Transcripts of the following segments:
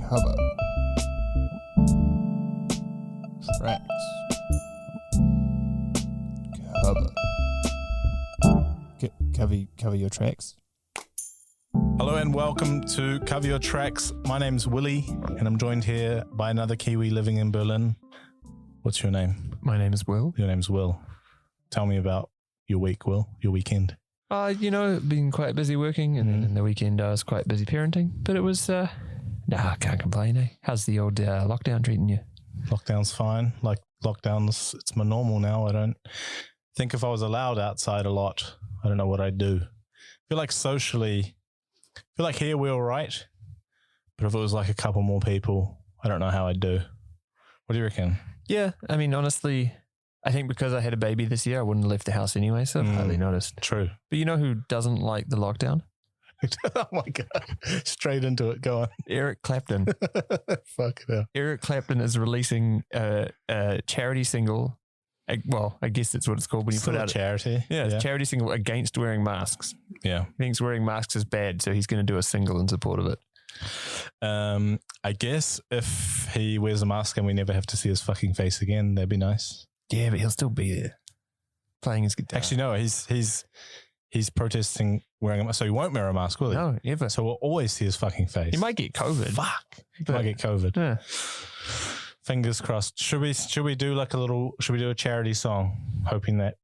cover tracks. Cover your tracks. Hello and welcome to Cover Your Tracks. My name's Willy and I'm joined here by another Kiwi living in Berlin. What's your name? My name is Will. Your name's Will. Tell me about your week, Will, your weekend. Been quite busy working, and then in the weekend I was quite busy parenting, but it was, I can't complain, eh? How's the old lockdown treating you? Lockdown's fine. Like lockdown's, it's my normal now. I don't think if I was allowed outside a lot, I don't know what I'd do. I feel like socially, here we're all right, but if it was like a couple more people, I don't know how I'd do. What do you reckon? Yeah, I mean, honestly, I think because I had a baby this year, I wouldn't have left the house anyway, so I've hardly noticed. True. But you know who doesn't like the lockdown? Oh my God. Straight into it. Go on. Eric Clapton. Fuck it out. Eric Clapton is releasing a charity single. Well, I guess that's what it's called when you put out charity. It's a charity single against wearing masks. Yeah. He thinks wearing masks is bad, so he's going to do a single in support of it. I guess if he wears a mask and we never have to see his fucking face again, that'd be nice. Yeah, but he'll still be there playing his guitar. Actually, no, he's protesting wearing a mask, so he won't wear a mask, will he? No, ever. So we'll always see his fucking face. He might get COVID. Fuck. He might get COVID. Yeah. Fingers crossed. Should we do a charity song, hoping that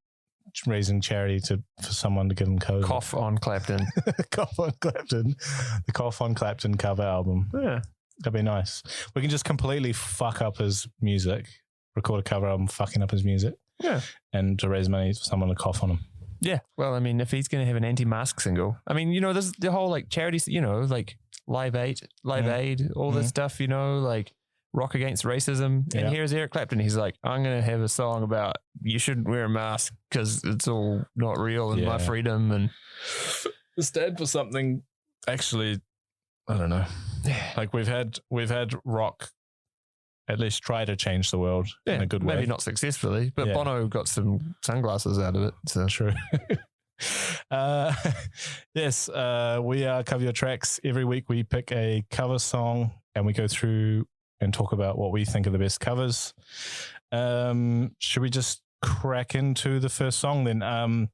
raising charity for someone to give him COVID? Cough on Clapton. Cough on Clapton. The Cough on Clapton cover album. Yeah. That'd be nice. We can just completely fuck up his music, record a cover album fucking up his music. Yeah. And to raise money for someone to cough on him. Yeah. Well, I mean, if he's going to have an anti-mask single, I mean, there's the whole like charities, like Live Aid, all this stuff, like Rock Against Racism. And here's Eric Clapton. He's like, I'm going to have a song about you shouldn't wear a mask because it's all not real and my freedom. And stand for something. Actually, I don't know. Like we've had rock at least try to change the world in a good way. Maybe not successfully, but Bono got some sunglasses out of it. So true. Yes, we Cover Your Tracks. Every week we pick a cover song and we go through and talk about what we think are the best covers. Should we just crack into the first song then?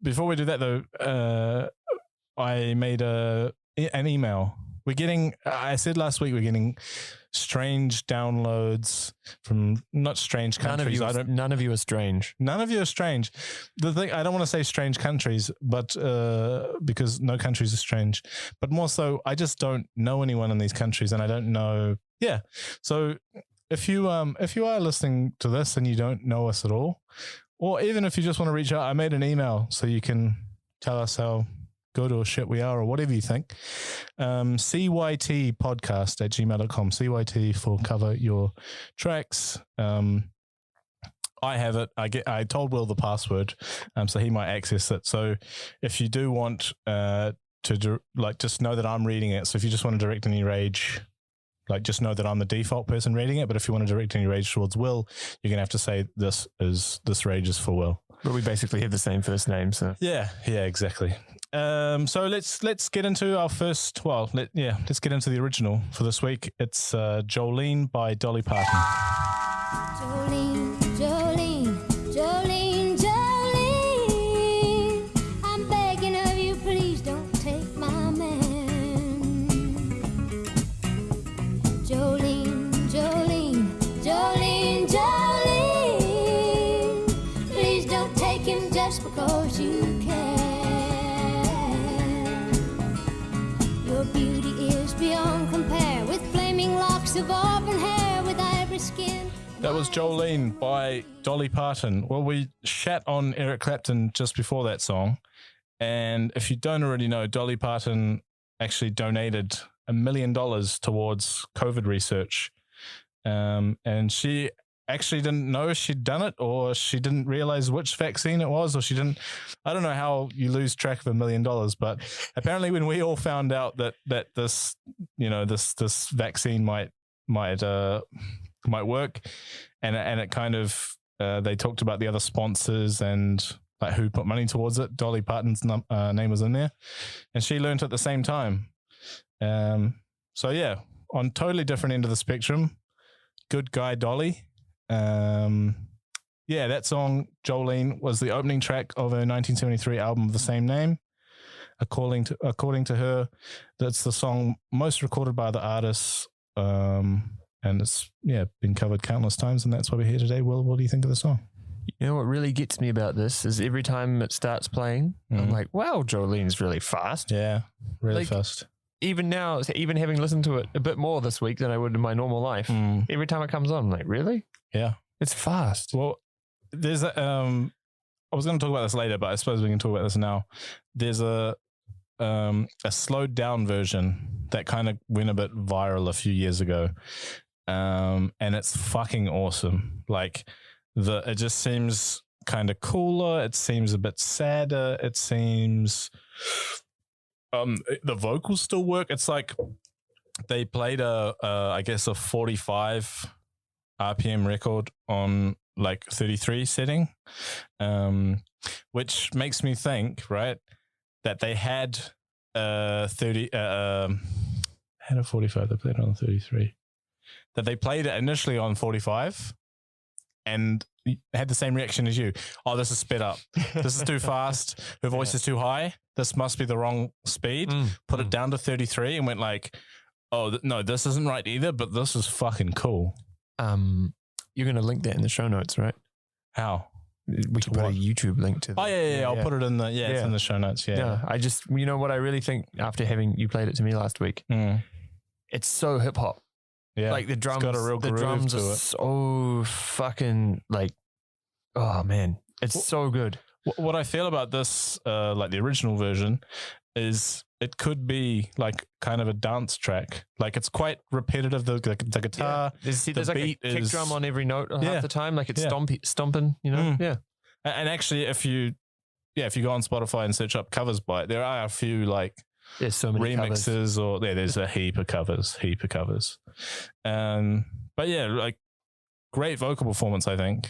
Before we do that though, I made an email. I said last week we're getting strange downloads from not strange countries. None of you are strange. None of you are strange. The thing, I don't want to say strange countries, but because no countries are strange, but more so I just don't know anyone in these countries and I don't know. Yeah. So if you are listening to this and you don't know us at all, or even if you just want to reach out, I made an email so you can tell us how good or shit we are or whatever you think. cytpodcast@gmail.com. CYT for Cover Your Tracks. I have it. I told Will the password, so he might access it. So if you do want to just know that I'm reading it. So if you just want to direct any rage, just know that I'm the default person reading it. But if you want to direct any rage towards Will, you're gonna have to say this rage is for Will. But we basically have the same first name, so yeah, exactly. So let's get into our first. Let's get into the original for this week. It's Jolene by Dolly Parton. Jolene, Jolene, Jolene, Jolene, I'm begging of you, please don't take my man. Jolene, Jolene, Jolene, Jolene, please don't take him just because you can. Your beauty is beyond compare, with flaming locks of auburn hair, with ivory skin. That was Jolene by Dolly Parton. Well, we shat on Eric Clapton just before that song. And if you don't already know, Dolly Parton actually donated $1 million towards COVID research. And she actually didn't know she'd done it, or she didn't realize which vaccine it was, or I don't know how you lose track of $1 million, but apparently when we all found out that this, this vaccine might work, and it kind of they talked about the other sponsors and like who put money towards it. Dolly Parton's name was in there, and she learned at the same time. So yeah, on totally different end of the spectrum, Good Guy Dolly. Yeah, that song, Jolene, was the opening track of her 1973 album of the same name. According to her, that's the song most recorded by the artist, and it's been covered countless times, and that's why we're here today. Will, what do you think of the song? You know what really gets me about this is every time it starts playing, I'm like, wow, Jolene's really fast. Yeah, really fast. Even now, even having listened to it a bit more this week than I would in my normal life, every time it comes on, I'm like, really? Yeah. It's fast. Well, there's I was going to talk about this later, but I suppose we can talk about this now. There's a slowed down version that kind of went a bit viral a few years ago, and it's fucking awesome. Like it just seems kind of cooler. It seems a bit sadder. It seems the vocals still work. It's like they played I guess a 45 RPM record on like 33 setting, which makes me think, right, that they had 30 had a 45, they played it on 33, that they played it initially on 45 and had the same reaction as you. Oh, this is sped up. This is too fast. Her voice is too high. This must be the wrong speed. Put it down to 33 and went like, oh, no, this isn't right either, but this is fucking cool. You're going to link that in the show notes, right? How? We can put a YouTube link to that. Oh, yeah. I'll put it in the, it's in the show notes. Yeah. I just, you know what I really think after having you played it to me last week? It's so hip hop. Yeah. Like the drums, it's got a real groove drums to are it. so fucking like, oh man, it's so good. What I feel about this, like the original version, is it could be like kind of a dance track. Like it's quite repetitive. The guitar, there's the like beat a kick drum on every note half the time. Like it's stomping, you know? Yeah. And actually, if you go on Spotify and search up covers by it, there are a few like there's so many remixes covers. or there's a heap of covers. But yeah, like great vocal performance, I think.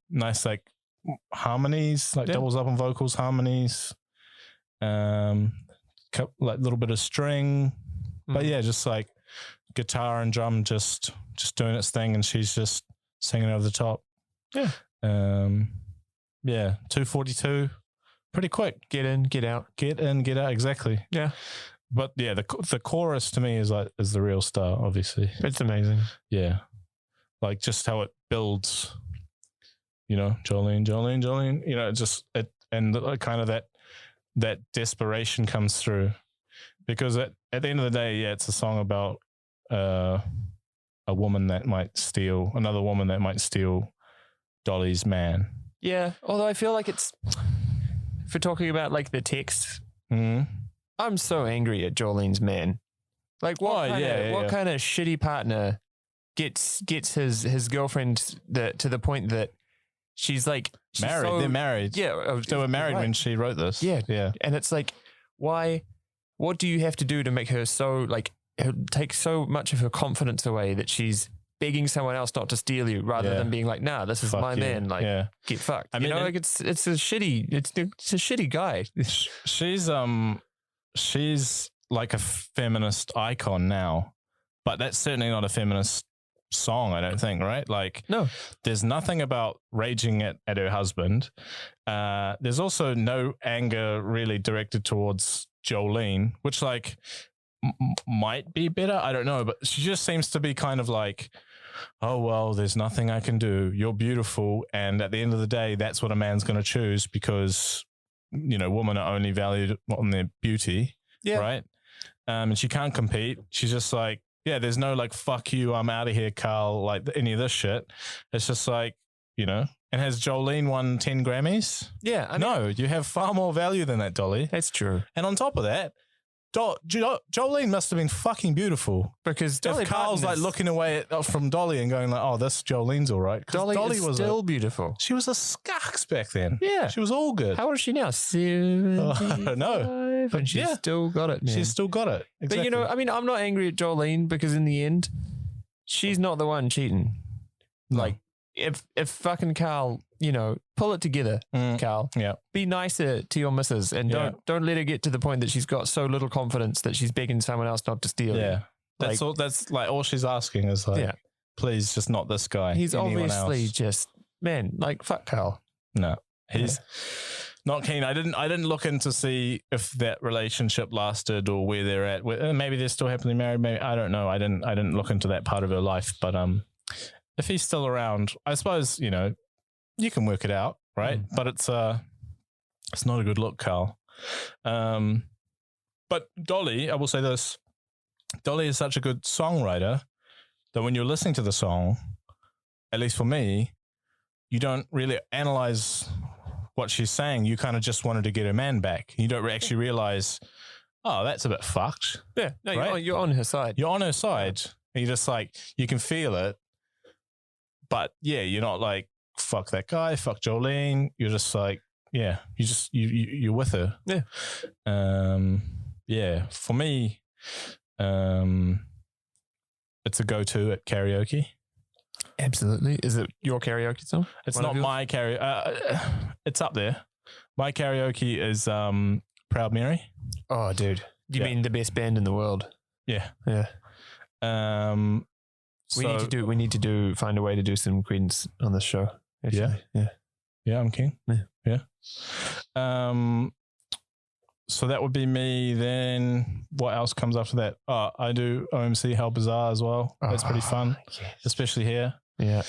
Nice like harmonies, like doubles up on vocals, harmonies, like a little bit of string, but yeah, just like guitar and drum just doing its thing, and she's just singing over the top. 2:42, pretty quick. Get in, get out, exactly. Yeah, but yeah, the chorus to me is the real star, obviously. It's amazing. Yeah, like just how it builds, you know, Jolene, you know, and kind of that desperation comes through, because at the end of the day, it's a song about a woman that might steal another woman that might steal Dolly's man. Yeah, although I feel like it's, if we're talking about like the text, I'm so angry at Jolene's man. Like what kind of shitty partner gets his girlfriend to the point that she's like married. They're married. Yeah, they were married when she wrote this. Yeah. And it's like, why? What do you have to do to make her so like take so much of her confidence away that she's begging someone else not to steal you, rather than being like, nah, this is my man. Like, get fucked. I mean, you know, like it's a shitty guy. She's like a feminist icon now, but that's certainly not a feminist song, I don't think, right? Like, no, there's nothing about raging at her husband. There's also no anger really directed towards Jolene, which like might be better. I don't know, but she just seems to be kind of like, oh, well, there's nothing I can do. You're beautiful. And at the end of the day, that's what a man's going to choose, because, you know, women are only valued on their beauty. Yeah. Right. And she can't compete. She's just like, yeah, there's no like, fuck you, I'm out of here, Carl, like any of this shit. It's just like, you know, and has Jolene won 10 Grammys? Yeah. I mean, no, you have far more value than that, Dolly. That's true. And on top of that, Jolene must have been fucking beautiful, because if Carl's like looking away from Dolly and going like, oh, this Jolene's all right. Dolly was still beautiful. She was a scucks back then. Yeah. She was all good. How old is she now? 75? I don't know. And she's still got it, man. She's still got it. Exactly. But you know, I mean, I'm not angry at Jolene, because in the end, she's not the one cheating. No. Like, if fucking Carl, you know, pull it together, Carl. Yeah. Be nicer to your missus, and don't let her get to the point that she's got so little confidence that she's begging someone else not to steal. Yeah. That's all. That's like all she's asking is like, please, just not this guy. He's anyone obviously else. just, man, like, fuck Carl. No, he's not keen. I didn't look in to see if that relationship lasted or where they're at. Maybe they're still happily married. Maybe I don't know. I didn't look into that part of her life. But if he's still around, I suppose you can work it out, right? But it's not a good look, Carl. But Dolly, I will say this: Dolly is such a good songwriter that when you're listening to the song, at least for me, you don't really analyze what she's saying. You kind of just wanted to get her man back. You don't actually realize, oh, that's a bit fucked. Yeah, no, right? you're on her side. You're on her side. And you're just like, you can feel it. But yeah, you're not like, fuck that guy, fuck Jolene. You're just like, yeah, you're with her. Yeah. Yeah, for me, it's a go-to at karaoke. Absolutely. Is it your karaoke song? It's not my karaoke. It's up there. My karaoke is Proud Mary. Oh, dude. You mean the best band in the world? Yeah. Yeah. We need to find a way to do some Creedence on this show. Actually. Yeah, I'm keen. Yeah. So that would be me. Then what else comes after that? Oh, I do OMC How Bizarre as well. That's pretty fun, especially here. Yeah.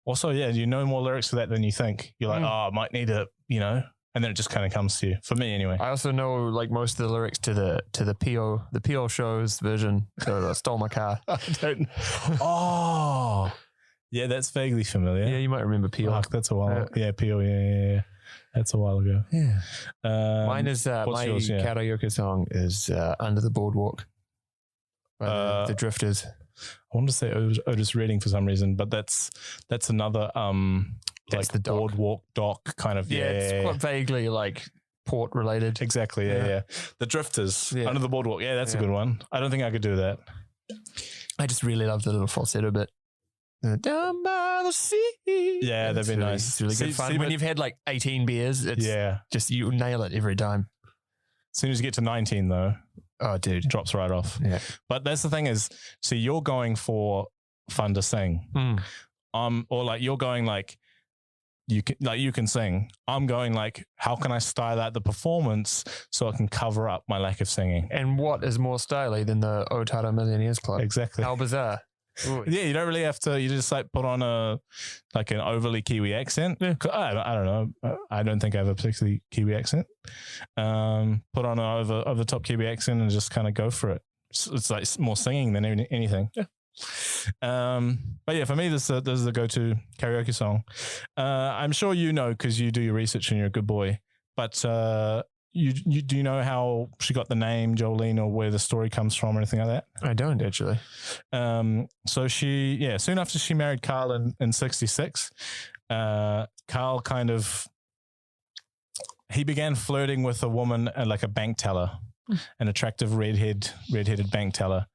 Also, you know more lyrics to that than you think. You're like, I might need it, and then it just kind of comes to you. For me, anyway. I also know like most of the lyrics to the PO show's version. So Stole My Car. I don't. Oh, yeah, that's vaguely familiar. Yeah, you might remember PO. Fuck, that's a while. Yeah, PO. Yeah. That's a while ago. Yeah. Mine is my yours, karaoke song is Under the Boardwalk by the Drifters. I want to say Otis Redding for some reason, but that's another that's like the dock. boardwalk dock kind of. Yeah, it's quite vaguely like port related. Exactly. Yeah. The Drifters Under the Boardwalk. Yeah, that's a good one. I don't think I could do that. I just really love the little falsetto bit. Down by the sea. Yeah, that'd be nice. It's really good fun. When you've had like 18 beers, it's just you nail it every time. As soon as you get to 19 though, oh dude, it drops right off. Yeah. But that's the thing is, see, you're going for fun to sing. Or like you're going like you can sing. I'm going like, how can I style out the performance so I can cover up my lack of singing? And what is more stylish than the Otara Millionaires Club? Exactly. How bizarre. Ooh. Yeah, you don't really have to. You just like put on an overly Kiwi accent. Yeah. I don't know. I don't think I have a particularly Kiwi accent. Put on an over the top Kiwi accent and just kind of go for it. It's like more singing than anything. Yeah. But yeah, for me, this is the go-to karaoke song. I'm sure you know because you do your research and you're a good boy. But you do you know how she got the name Jolene or where the story comes from or anything like that? I don't actually. So soon after she married Carl in 66, Carl he began flirting with a woman, like a bank teller, an attractive redheaded bank teller.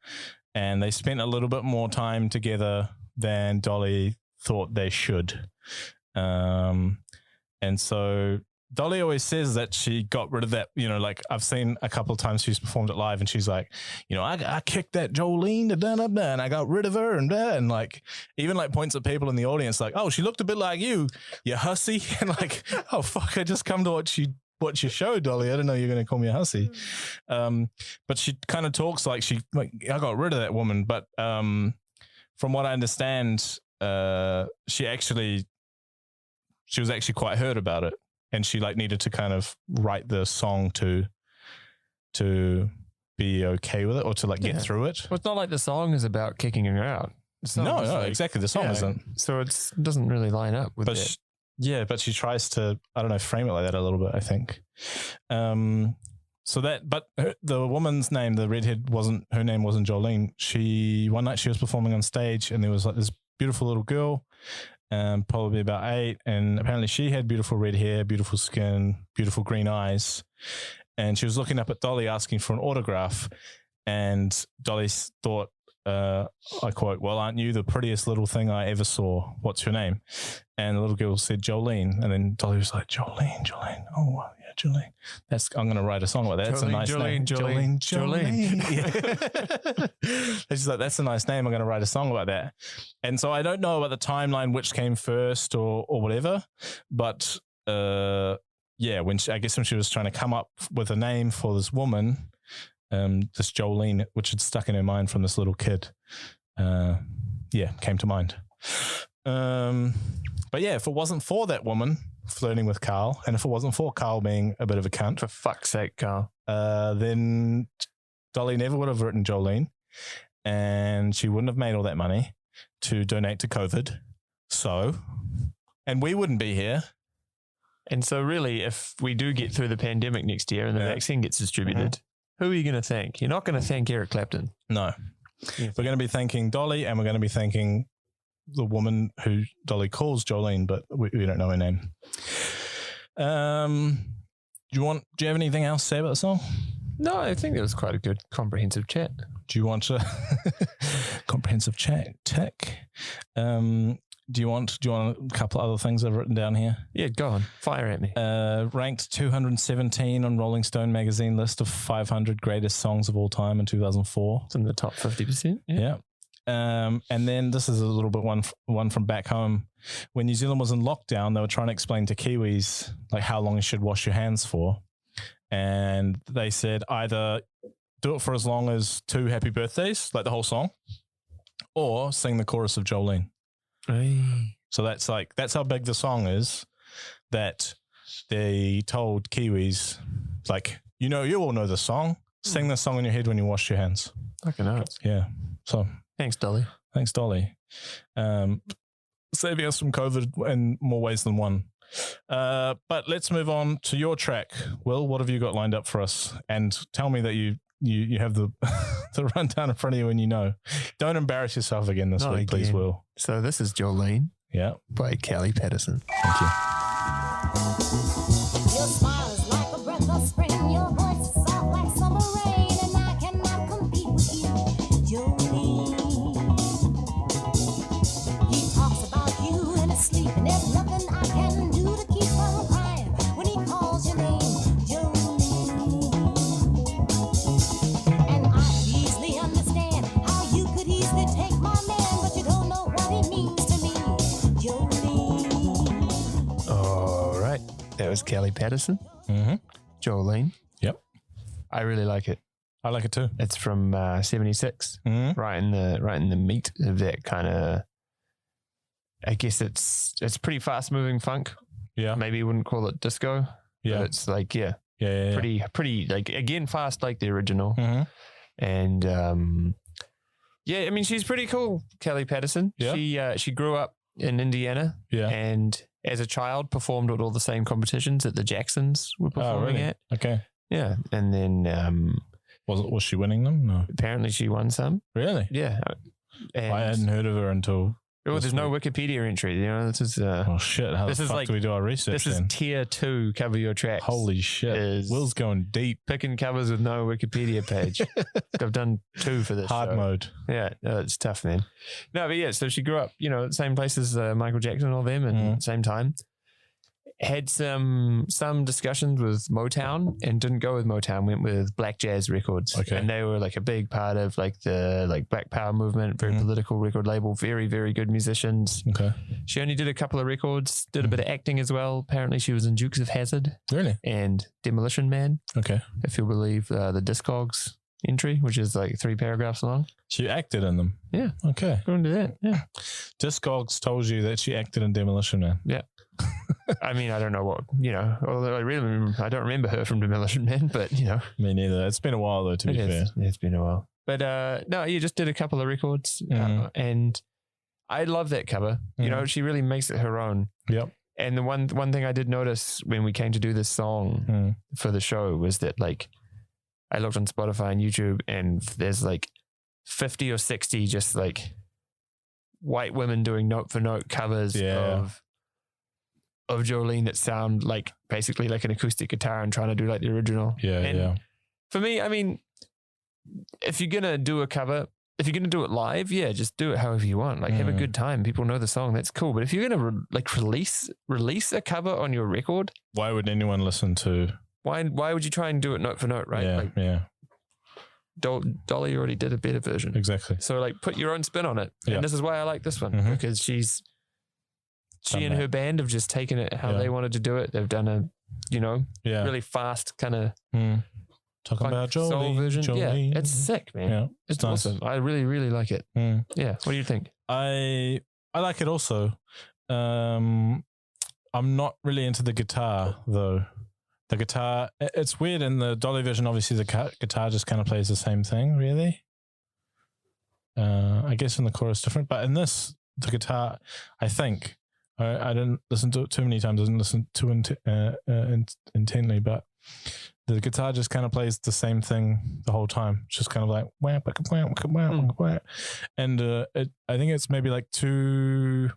And they spent a little bit more time together than Dolly thought they should. And so Dolly always says that she got rid of that, like I've seen a couple of times she's performed it live and she's like, I kicked that Jolene to and I got rid of her and like, even like points at people in the audience like, oh, she looked a bit like you hussy. And like, oh, fuck, I just come to watch your show, Dolly. I didn't know you were going to call me a hussy. But she kind of talks like I got rid of that woman. But from what I understand, she was actually quite hurt about it. And she like needed to kind of write the song to be okay with it or to like get through it. Well, it's not like the song is about kicking her out. No, exactly. The song isn't. So it doesn't really line up with it. But she tries to, I don't know, frame it like that a little bit, I think. The woman's name, the redhead, her name wasn't Jolene. One night she was performing on stage and there was like this beautiful little girl, probably about 8. And apparently she had beautiful red hair, beautiful skin, beautiful green eyes. And she was looking up at Dolly asking for an autograph. And Dolly thought I quote, "Well, aren't you the prettiest little thing I ever saw? What's your name?" And the little girl said, "Jolene." And then Dolly was like, "Jolene. Oh, wow, yeah, Jolene. I'm going to write a song about that. That's a nice name. Jolene. Yeah. She's like, "That's a nice name. I'm going to write a song about that." And so I don't know about the timeline, which came first or whatever, but yeah, when she was trying to come up with a name for this woman, this Jolene, which had stuck in her mind from this little kid, came to mind. But yeah, if it wasn't for that woman flirting with Carl, and if it wasn't for Carl being a bit of a cunt, For fuck's sake, Carl. then Dolly never would have written Jolene, and she wouldn't have made all that money to donate to COVID. So, and we wouldn't be here. And so really, if we do get through the pandemic next year and the vaccine gets distributed, who are you going to thank? You're not going to thank Eric Clapton. No. We're going to be thanking Dolly, and we're going to be thanking the woman who Dolly calls Jolene, but we don't know her name. Do you have anything else to say about the song? No, I think it was quite a good comprehensive chat. Do you want to comprehensive chat tech? Do you want a couple of other things I've written down here? Yeah, go on. Fire at me. Ranked 217 on Rolling Stone magazine list of 500 greatest songs of all time in 2004. It's in the top 50%. Yeah. And then this is a little bit one from back home. When New Zealand was in lockdown, they were trying to explain to Kiwis like how long you should wash your hands for. And they said either do it for as long as 2 happy birthdays, like the whole song, or sing the chorus of Jolene. So that's how big the song is, that they told Kiwis, like, you all know the song. Sing the song in your head when you wash your hands. Fucking nuts. Yeah. So thanks, Dolly. Saving us from COVID in more ways than one. But let's move on to your track. Will, what have you got lined up for us? And tell me that you have the the rundown in front of you and you know. Don't embarrass yourself again this week, please, Will. So this is Jolene by Kellee Patterson. Thank you. Your smile is like a breath of spring. Your voice is soft like summer rain, and I cannot compete with you, Jolene. He talks about you in his sleep, and there's nothing I can do to keep from crying when he calls your name, Jolene. And I could easily understand how you could easily take my man, but you don't know what it means to me, Jolene. All right. That was Kellee Patterson. Mm-hmm. Jolene. Yep. I really like it. I like it too. It's from 76. Mm-hmm. Right in the meat of that kind of, I guess it's pretty fast moving funk. Yeah. Maybe you wouldn't call it disco. Yeah. But it's like, Yeah. pretty like, again, fast like the original. Mm-hmm. And I mean, she's pretty cool, Kellee Patterson. Yeah. She grew up in Indiana. Yeah. And as a child performed at all the same competitions that the Jacksons were performing at. Okay. Yeah. And then was she winning them? No. apparently she won some. Really? Yeah. And I hadn't heard of her until. there's no Wikipedia entry. This is Oh shit! How this the is fuck like- do we do our research? this is then? tier 2 cover your tracks. Holy shit! is- Will's going deep. Picking covers with no Wikipedia page. I've done 2 for this Hard show. mode. Yeah, it's tough, man. No, but yeah, so she grew up, the same place as Michael Jackson and all them, and Mm. same time. Had some discussions with Motown and didn't go with Motown, went with Black Jazz Records. Okay. And they were like a big part of like the Black Power movement, very political record label, very, very good musicians. Okay. She only did a couple of records, did a bit of acting as well. Apparently she was in Dukes of Hazzard Really? and Demolition Man, Okay. if you'll believe the Discogs entry, which is like 3 paragraphs long. She acted in them. Yeah. Okay. Go into that. Yeah. Discogs told you that she acted in Demolition Man. Yeah. I mean, I don't know what, although I don't remember her from Demolition Man, but Me neither. It's been a while though, to be fair. It's been a while. But no, you just did a couple of records and I love that cover. She really makes it her own. Yep. And the one thing I did notice when we came to do this song for the show was that like I looked on Spotify and YouTube and there's like 50 or 60 just like white women doing note for note covers of Jolene that sound like basically like an acoustic guitar and trying to do like the original. Yeah. And yeah. for me, I mean, if you're going to do a cover, if you're going to do it live, yeah, just do it however you want. Like have a good time. People know the song. That's cool. But if you're going to release a cover on your record, why would anyone listen to? Why would you try and do it note for note, right? Yeah, like, yeah. Dolly already did a better version. Exactly. So like put your own spin on it. Yeah. And this is why I like this one because she and her band have just taken it how they wanted to do it. They've done a, really fast kind of talking about Jolene, soul version. Jolene. Yeah, it's sick, man. Yeah, it's nice. awesome. I really, really like it. Yeah. What do you think? I like it also. I'm not really into the guitar though. The guitar, it's weird in the Dolly version. Obviously, the guitar just kind of plays the same thing, really. I guess in the chorus different, but in this, the guitar, I think I didn't listen to it too many times. I didn't listen too intently, but the guitar just kind of plays the same thing the whole time. It's just kind of like wah, wah, wah, wah, wah. And I think it's maybe like too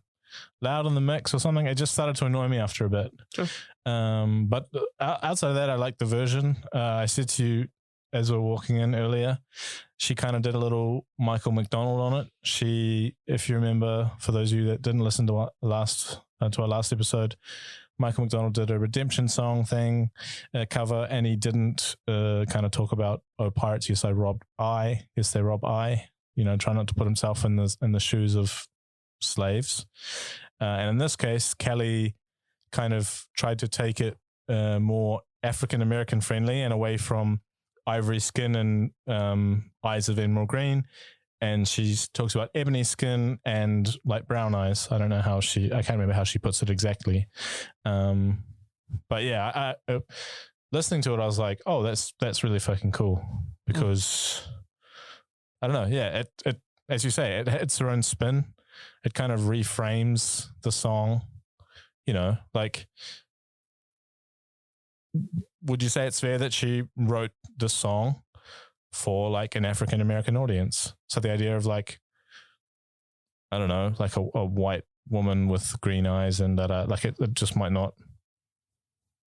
loud in the mix or something. It just started to annoy me after a bit. Sure. But outside of that, I like the version. I said to you as we were walking in earlier, she kind of did a little Michael McDonald on it. She, if you remember, for those of you that didn't listen to our last episode, Michael McDonald did a redemption song thing, cover, and he didn't kind of talk about, oh, pirates, yes, they rob I, try not to put himself in the shoes of slaves. And in this case, Kellee kind of tried to take it more African-American friendly and away from ivory skin and eyes of emerald green. And she talks about ebony skin and like brown eyes. I don't know I can't remember how she puts it exactly. But yeah, I listening to it, I was like, oh, that's really fucking cool because I don't know. Yeah. It, as you say, it hits her own spin. It kind of reframes the song, like, would you say it's fair that she wrote the song for like an African-American audience? So the idea of like, I don't know, like a white woman with green eyes and that, like it just might not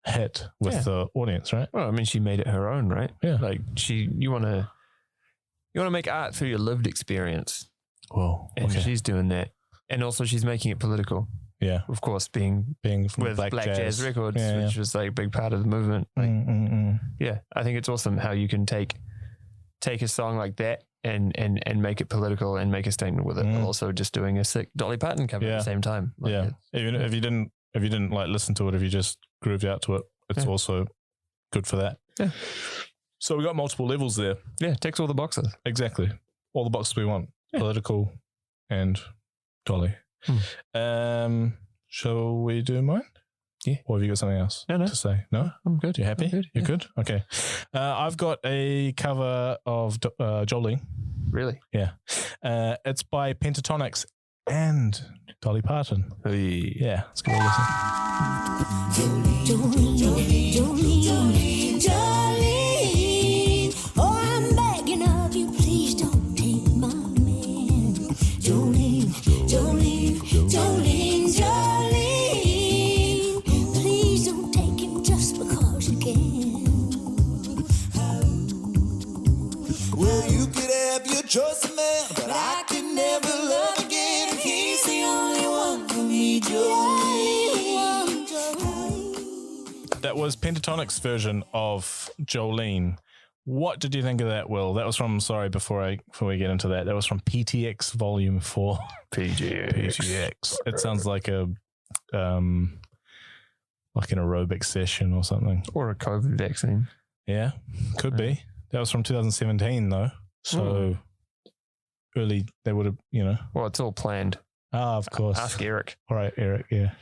hit with the audience, right? Well, I mean, she made it her own, right? Yeah. Like you want to make art through your lived experience. Whoa. And okay. she's doing that. And also she's making it political. Yeah. Of course, being from with Black Jazz Records, yeah, which was like a big part of the movement. Like, yeah, I think it's awesome how you can take a song like that and make it political and make a statement with it, but also just doing a sick Dolly Parton cover at the same time. Like Even if you didn't like listen to it, if you just grooved out to it, it's also good for that. Yeah. So we got multiple levels there. Yeah, ticks all the boxes. Exactly. All the boxes we want. Yeah. Political and Dolly. Shall we do mine? Yeah. Or have you got something else to say? No? I'm good. You happy? Good, You're good? Okay. I've got a cover of Jolene. Really? Yeah. It's by Pentatonix and Dolly Parton. Hey. Yeah. Let's give it a listen. Jolene, oh, I'm begging of you, please don't take my man. Jolene, please don't take him just because you can. Well, you could have your choice of man, but I could never love again. He's the only one for me, Jolene. That was Pentatonix version of Jolene. What did you think of that, Will? That was from, before we get into that, was from PTX Volume 4. PTX. It sounds like like an aerobic session or something. Or a COVID vaccine. Yeah, could be. That was from 2017 though. So early, they would have, Well, it's all planned. Ah, of course. Ask Eric. All right, Eric, yeah.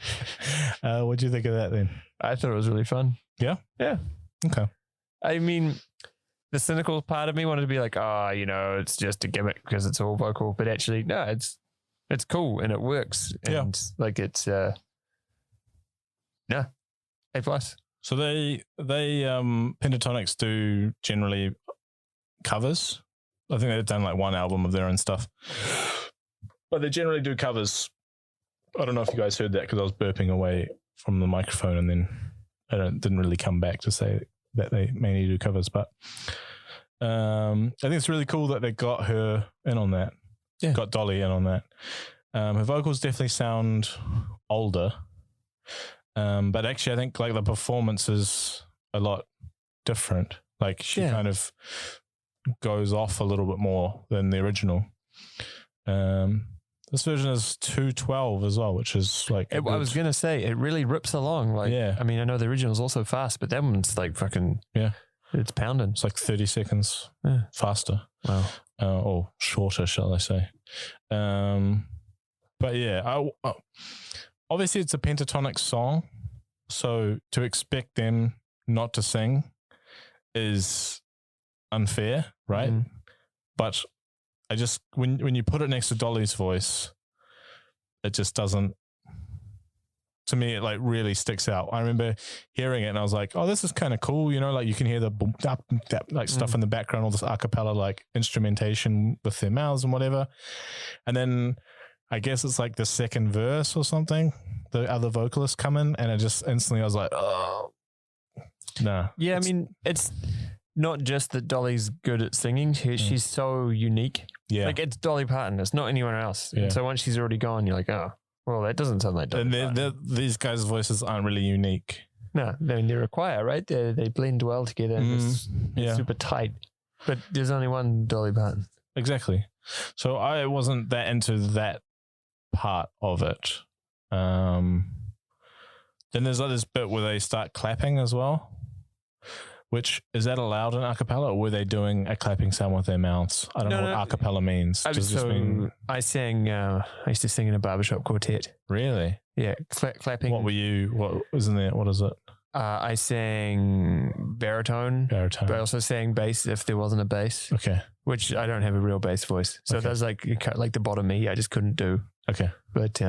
What do you think of that then? I thought it was really fun. Yeah? Yeah. Okay. I mean, the cynical part of me wanted to be like, it's just a gimmick because it's all vocal. But actually, no, it's cool and it works. And like it's, A+. So they Pentatonix do generally covers. I think they've done like one album of their own stuff. But they generally do covers. I don't know if you guys heard that because I was burping away from the microphone and then didn't really come back to say that they mainly do covers. But I think it's really cool that they got her in on that. Yeah. Got Dolly in on that. Her vocals definitely sound older. But actually I think like the performance is a lot different. Like she kind of goes off a little bit more than the original. This version is 2:12 as well, which is like I was gonna say it really rips along. Like, I mean, I know the original is also fast, but that one's like fucking it's pounding. It's like 30 seconds faster. Wow. Or shorter, shall I say? But yeah, obviously it's a Pentatonix song, so to expect them not to sing is unfair, right? But I just when you put it next to Dolly's voice, it just doesn't. To me, it like really sticks out. I remember hearing it and I was like, "Oh, this is kind of cool." You know, like you can hear the boom, that like stuff in the background, all this a cappella like instrumentation with their mouths and whatever. And then I guess it's like the second verse or something. The other vocalists come in, and I just instantly I was like, "Oh, nah." Yeah, I mean, it's not just that Dolly's good at singing; she's so unique. Yeah, like it's Dolly Parton. It's not anyone else. Yeah. And so once she's already gone, you're like, "Oh, well, that doesn't sound like Dolly Parton." These guys' voices aren't really unique. No, they're a choir, right? They blend well together. And it's super tight. But there's only one Dolly Parton. Exactly. So I wasn't that into that part of it. Then there's like this bit where they start clapping as well. Which, is that allowed in a cappella, or were they doing a clapping sound with their mouths? I don't know what a cappella means. I used to sing in a barbershop quartet. Really? Yeah, clapping. What was in there? What is it? I sang baritone. But I also sang bass if there wasn't a bass. Okay. Which I don't have a real bass voice. So that's like the bottom E I just couldn't do. Okay. But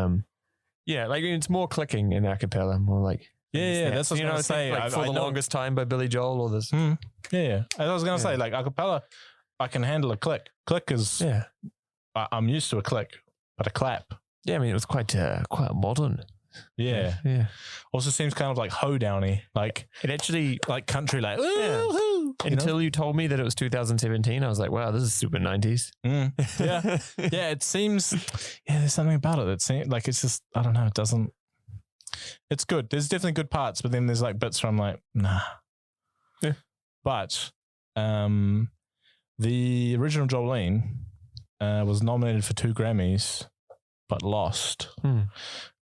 yeah, like it's more clicking in a cappella, more like. Yeah, that's what I was going to say. Like For the Longest Time by Billy Joel or this. Yeah. I was going to say, like, a cappella, I can handle a click. Click is, I'm used to a click, but a clap. Yeah, I mean, it was quite modern. Yeah. Yeah. Also seems kind of like hoedowny. Like, it actually, like country, like, until you told me that it was 2017, I was like, wow, this is super 90s. Yeah. Yeah, it seems, there's something about it that seems like it's just, I don't know, it doesn't. It's good. There's definitely good parts, but then there's like bits where I'm like, nah. Yeah. But the original Jolene was nominated for 2 Grammys, but lost. Sorry,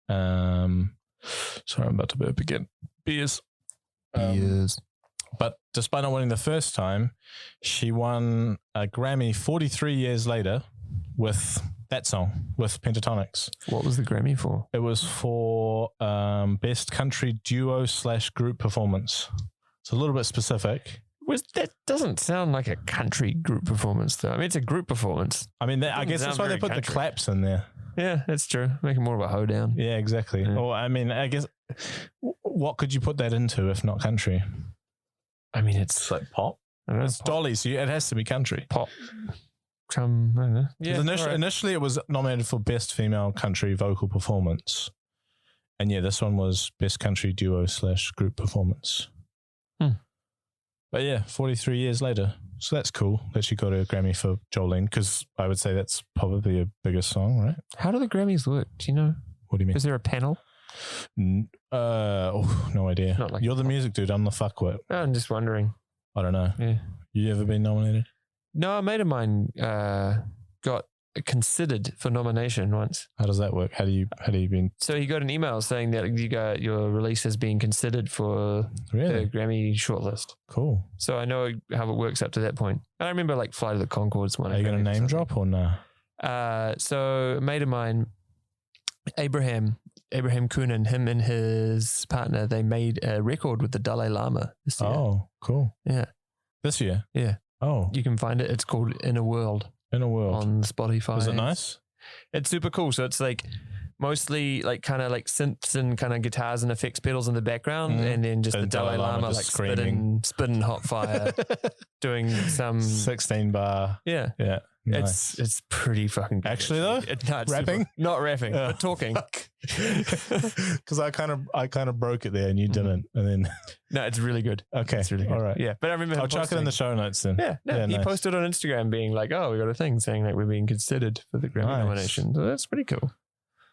I'm about to burp again. Beers. But despite not winning the first time, she won a Grammy 43 years later with that song, with Pentatonix. What was the Grammy for? It was for Best Country Duo / Group Performance. It's a little bit specific. That doesn't sound like a country group performance, though. I mean, it's a group performance. I mean, I guess that's why they put the claps in there. Yeah, that's true. Make it more of a hoedown. Yeah, exactly. Yeah. Or, I mean, I guess, what could you put that into if not country? I mean, it's like pop. I don't know, it's pop. Dolly, so it has to be country. Pop. I don't know. Yeah, initially, it was nominated for Best Female Country Vocal Performance. And yeah, this one was Best Country Duo / Group Performance. But yeah, 43 years later. So that's cool that she got a Grammy for Jolene, because I would say that's probably a bigger song, right? How do the Grammys work? Do you know? What do you mean? Is there a panel? No idea. Not like You're the music dude. I'm the fuckwit. I'm just wondering. I don't know. Yeah. You ever been nominated? No, a mate of mine got considered for nomination once. How does that work? How do you been? So he got an email saying that your release has been considered for the Grammy shortlist. Cool. So I know how it works up to that point. And I remember like Flight of the Conchords one. Are you going to name drop or no? So a mate of mine, Abraham Coonan, him and his partner, they made a record with the Dalai Lama this year. Oh, cool. Yeah. This year? Yeah. Oh. You can find it. It's called In a World. In a World. On Spotify. Is it nice? It's super cool. So it's like mostly like kind of like synths and kind of guitars and effects pedals in the background, and then just And the Dalai Lama just like spitting hot fire, doing some 16 bar. yeah. Yeah. Nice. It's pretty fucking good. Actually though, No, it's rapping? not rapping, Yeah. but talking. Because I kind of broke it there and you didn't, and then No, it's really good. okay, It's really good. all right. Yeah, but I remember him I'll chuck it in posting- the show notes then. Yeah, no, Yeah, he nice. posted on Instagram being like, "Oh, we got a thing saying like we're being considered for the Grammy Nice. nomination." So that's pretty cool.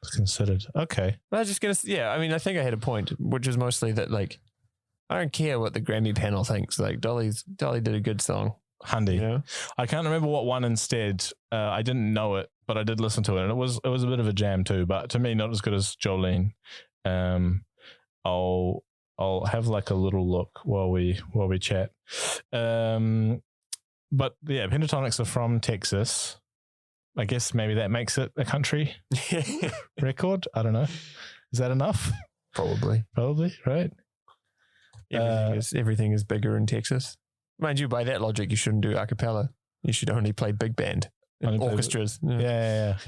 It's considered. Okay. But I was just gonna, yeah. I mean, I think I had a point, which is mostly that like I don't care what the Grammy panel thinks. Like Dolly did a good song, Handy. you know. I can't remember what one instead. I didn't know it, but I did listen to it, and it was a bit of a jam too. But to me, not as good as Jolene. I'll have like a little look while we chat. But yeah, Pentatonix are from Texas. I guess maybe that makes it a country record. I don't know. Is that enough? Probably. Probably, right? Everything is bigger in Texas. Mind you, by that logic, you shouldn't do a cappella. You should only play big band and Only play orchestras. Yeah.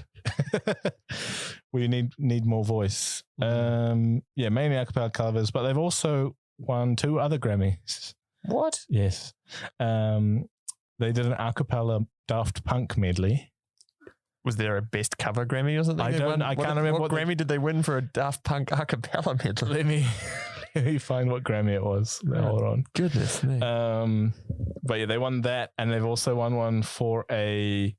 We need more voice. Mainly a cappella covers, but they've also won 2 other Grammys. What? Yes. They did an a cappella Daft Punk medley. Was there a best cover Grammy or something? I can't remember what what Grammy did they win for a Daft Punk a cappella medley. Let me find what Grammy it was. Hold on. Goodness me. But yeah, they won that, and they've also won one for they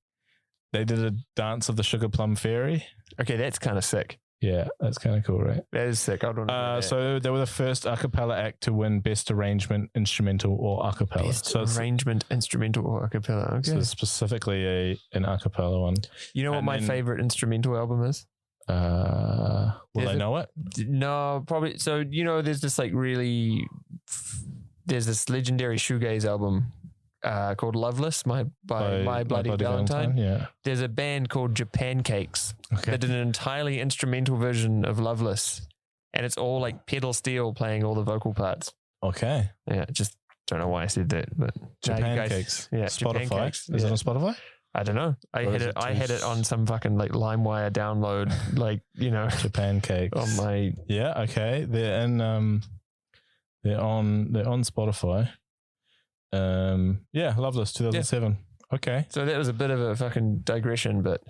did a dance of the Sugar Plum Fairy. Okay, that's kind of sick. Yeah, that's kind of cool, right? That is sick. I don't know. So they were the first a cappella act to win Best Arrangement, Instrumental, or a cappella. Best So it's, arrangement, instrumental, or a cappella. Okay. so specifically an a cappella one. You know what and my then- favorite instrumental album is? Will Is they it? know it? No, probably. So, you know, there's this legendary shoegaze album called Loveless by My Bloody Valentine. Yeah. There's a band called Japan Cakes Okay. that did an entirely instrumental version of Loveless. And it's all like pedal steel playing all the vocal parts. Okay. Yeah, just don't know why I said that, but Japan you guys- Cakes. Yeah, Spotify. Japan Cakes. Is it Yeah. on Spotify? I don't know. I Or had is it. it I too had it on some fucking like LimeWire download, like, you know, Japan Cakes. on my. Yeah. Okay. They're in. They're on Spotify. Yeah. Loveless 2007. Okay. So that was a bit of a fucking digression, but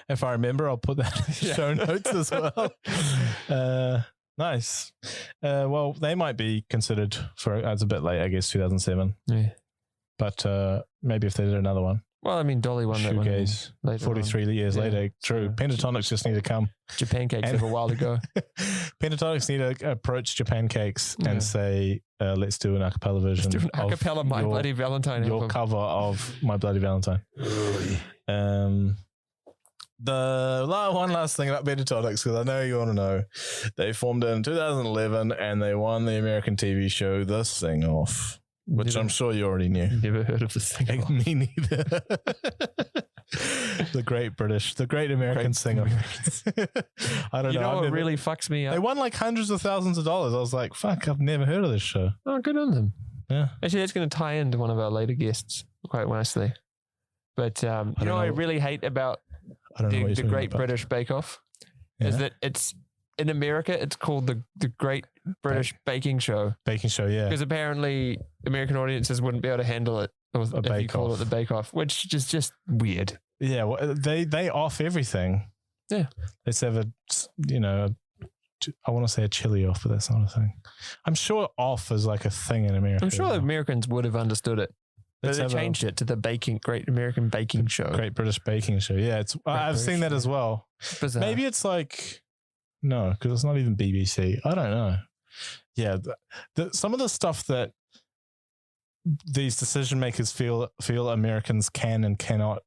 If I remember, I'll put that in the Yeah. show notes as well. Nice. Well, they might be considered for. It's a bit late, I guess, 2007. yeah. But maybe if they did another one, Well, I mean, Dolly won that one. shoegaze. later on. 43 years Yeah. later. True. So- Pentatonix just need to come. Japan Cakes And- have a while to go. Pentatonix need to approach Japan Cakes Yeah. and say, let's do an a cappella version. Let's do an of acapella My your- Bloody Valentine your album. cover of My Bloody Valentine. One last thing about Pentatonix, because I know you want to know. They formed in 2011 and they won the American TV show The Sing Off, which Never- I'm sure you already knew. Never heard of this thing. Me neither. The great American Great singer. I don't You know. know I've what never- really fucks me They up? won like hundreds of thousands of dollars. I was like, fuck, I've never heard of this show. Oh, good on them. Yeah. Actually, that's going to tie into one of our later guests quite nicely. But you know what I know. really hate about I don't know what the you're talking Great about. British Bake Off is Yeah. that it's in America, it's called the Great British Baking Show Baking show, yeah. because apparently American audiences wouldn't be able to handle it if you Bake called Off. it the Bake Off, which is just weird. Yeah, well, they off everything. Yeah. Let's have I want to say a chili off, but that's not a thing. I'm sure off is like a thing in America. I'm sure as the well. Americans would have understood it. But Let's they have a changed it to the Great American Baking Show. Great British Baking Show. Yeah, it's. I've seen that as well. Bizarre. Maybe it's like no, because it's not even BBC. I don't know. Yeah, some of the stuff that these decision makers feel Americans can and cannot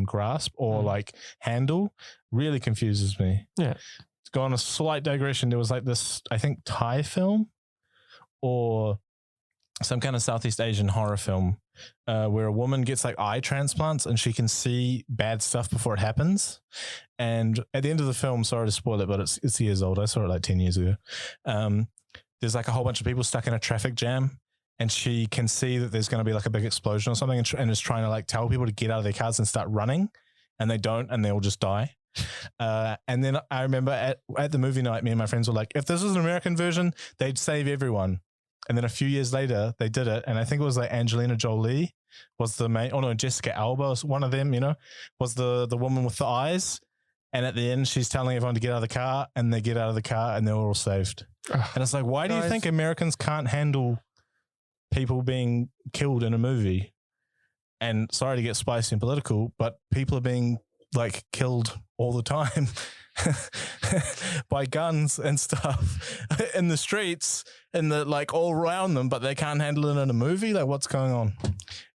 grasp or like handle really confuses me. Yeah. To go on a slight digression, there was like this, I think, Thai film or some kind of Southeast Asian horror film where a woman gets like eye transplants and she can see bad stuff before it happens. And at the end of the film, sorry to spoil it, but it's years old. I saw it like 10 years ago. There's like a whole bunch of people stuck in a traffic jam and she can see that there's going to be like a big explosion or something and is trying to like tell people to get out of their cars and start running, and they don't, and they all just die. And then I remember at the movie night, me and my friends were like, if this was an American version, they'd save everyone. And then a few years later, they did it. And I think it was like Angelina Jolie was the main, oh no, Jessica Alba was one of them, you know, was the woman with the eyes. And at the end, she's telling everyone to get out of the car, and they get out of the car and they're all saved. And it's like, why do you think Americans can't handle people being killed in a movie? And sorry to get spicy and political, but people are being like killed all the time by guns and stuff in the streets and the like all around them, but they can't handle it in a movie. Like, what's going on?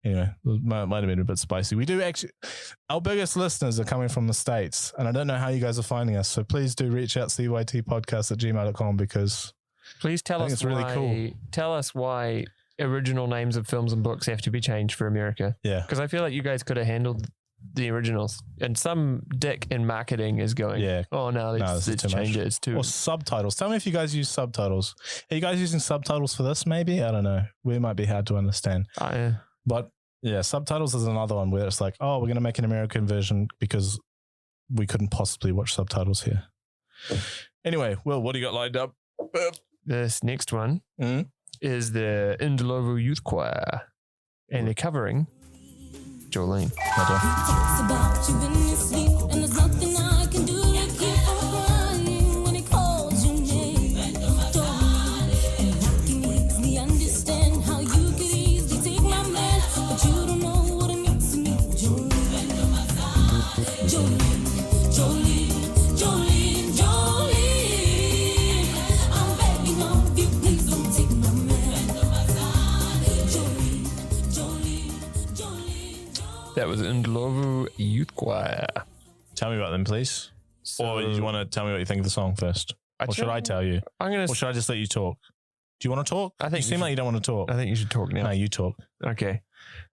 Anyway, it might have been a bit spicy. We do actually, our biggest listeners are coming from the States, and I don't know how you guys are finding us. So please do reach out cytpodcast@gmail.com, because please tell us it's really cool. Tell us why original names of films and books have to be changed for America. Yeah. Because I feel like you guys could have handled the originals, and some dick in marketing is going, oh no, let's change it. It's too. Or subtitles. Tell me if you guys use subtitles. Are you guys using subtitles for this? Maybe, I don't know. We might be hard to understand. Yeah. But yeah, subtitles is another one where it's like, oh, we're going to make an American version because we couldn't possibly watch subtitles here. Anyway, Will, what do you got lined up? This next one is the Ndlovu Youth Choir, and they're covering Jolene. Talks about you in your sleep, and there's nothing I can do to keep from crying when he calls your name. Darling, and I can easily understand how you could easily take my man, but you don't know what it means to me. Jolene, Jolene, Jolene, Jolene, Jolene. I'm begging of you, please don't take my man. Jolene, Jolene, Jolene. That was Ndlovu Youth Choir. Tell me about them, please. Or you want to tell me what you think of the song first? Or should I tell you? Or should I just let you talk? Do you want to talk? I think you seem like you don't want to talk. I think you should talk now. No, you talk. Okay.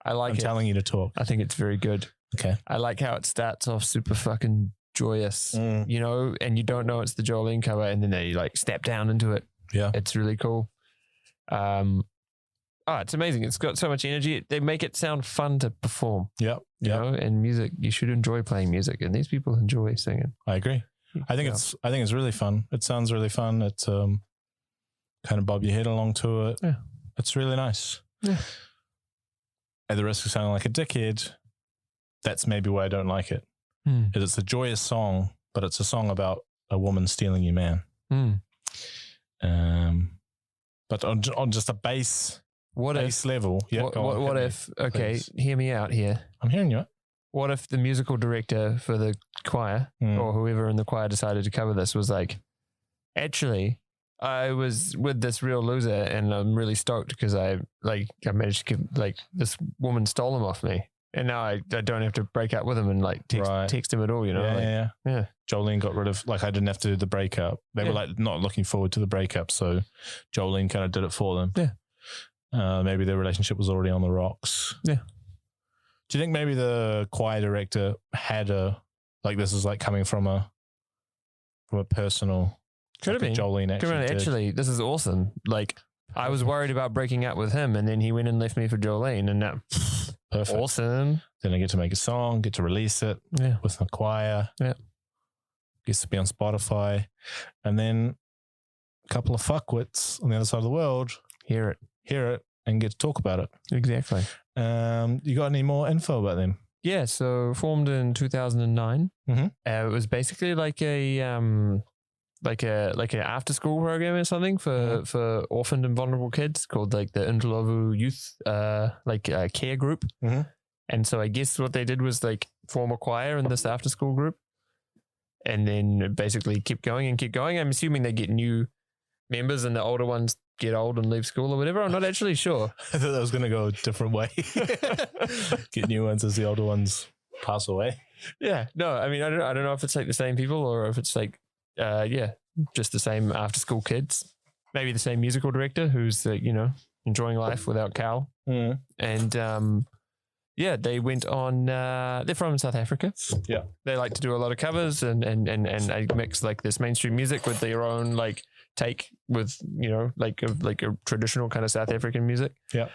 I'm telling you to talk. I think it's very good. Okay. I like how it starts off super fucking joyous, you know, and you don't know it's the Jolene cover, and then they like step down into it. Yeah. It's really cool. It's amazing. It's got so much energy. They make it sound fun to perform. Yep. You know, and music, you should enjoy playing music, and these people enjoy singing. I agree. I think it's really fun. It sounds really fun. It's kind of bob your head along to it. Yeah. It's really nice. Yeah. At the risk of sounding like a dickhead, that's maybe why I don't like it. It's a joyous song, but it's a song about a woman stealing your man. But on just a base level. Yeah, what if, okay, hear me out here. I'm hearing you. What if the musical director for the choir or whoever in the choir decided to cover this was like, actually, I was with this real loser and I'm really stoked because I managed to get, this woman stole him off me. And now I don't have to break up with him and text him at all, you know? Yeah. Jolene got rid of, I didn't have to do the breakup. They were not looking forward to the breakup. So Jolene kind of did it for them. Yeah. Maybe their relationship was already on the rocks. Yeah. Do you think maybe the choir director had this is coming from a personal, could have been Jolene actually, this is awesome. I was worried about breaking up with him, and then he went and left me for Jolene, and now perfect. Awesome. Then I get to make a song, get to release it with the choir. Yeah. Gets to be on Spotify. And then a couple of fuckwits on the other side of the world hear it and get to talk about it. Exactly. You got any more info about them? Yeah, so formed in 2009. It was basically like an after school program or something for orphaned and vulnerable kids called the Ndlovu Youth care group. And so I guess what they did was form a choir in this after school group, and then basically keep going. I'm assuming they get new members and the older ones get old and leave school or whatever. I'm not actually sure. I thought that was going to go a different way. Get new ones as the older ones pass away. Yeah. No, I mean, I don't know if it's the same people or if it's just the same after school kids. Maybe the same musical director who's, enjoying life without Cal. And, they went on, they're from South Africa. Yeah. They like to do a lot of covers and they mix this mainstream music with their own take with, a traditional kind of South African music. Yeah.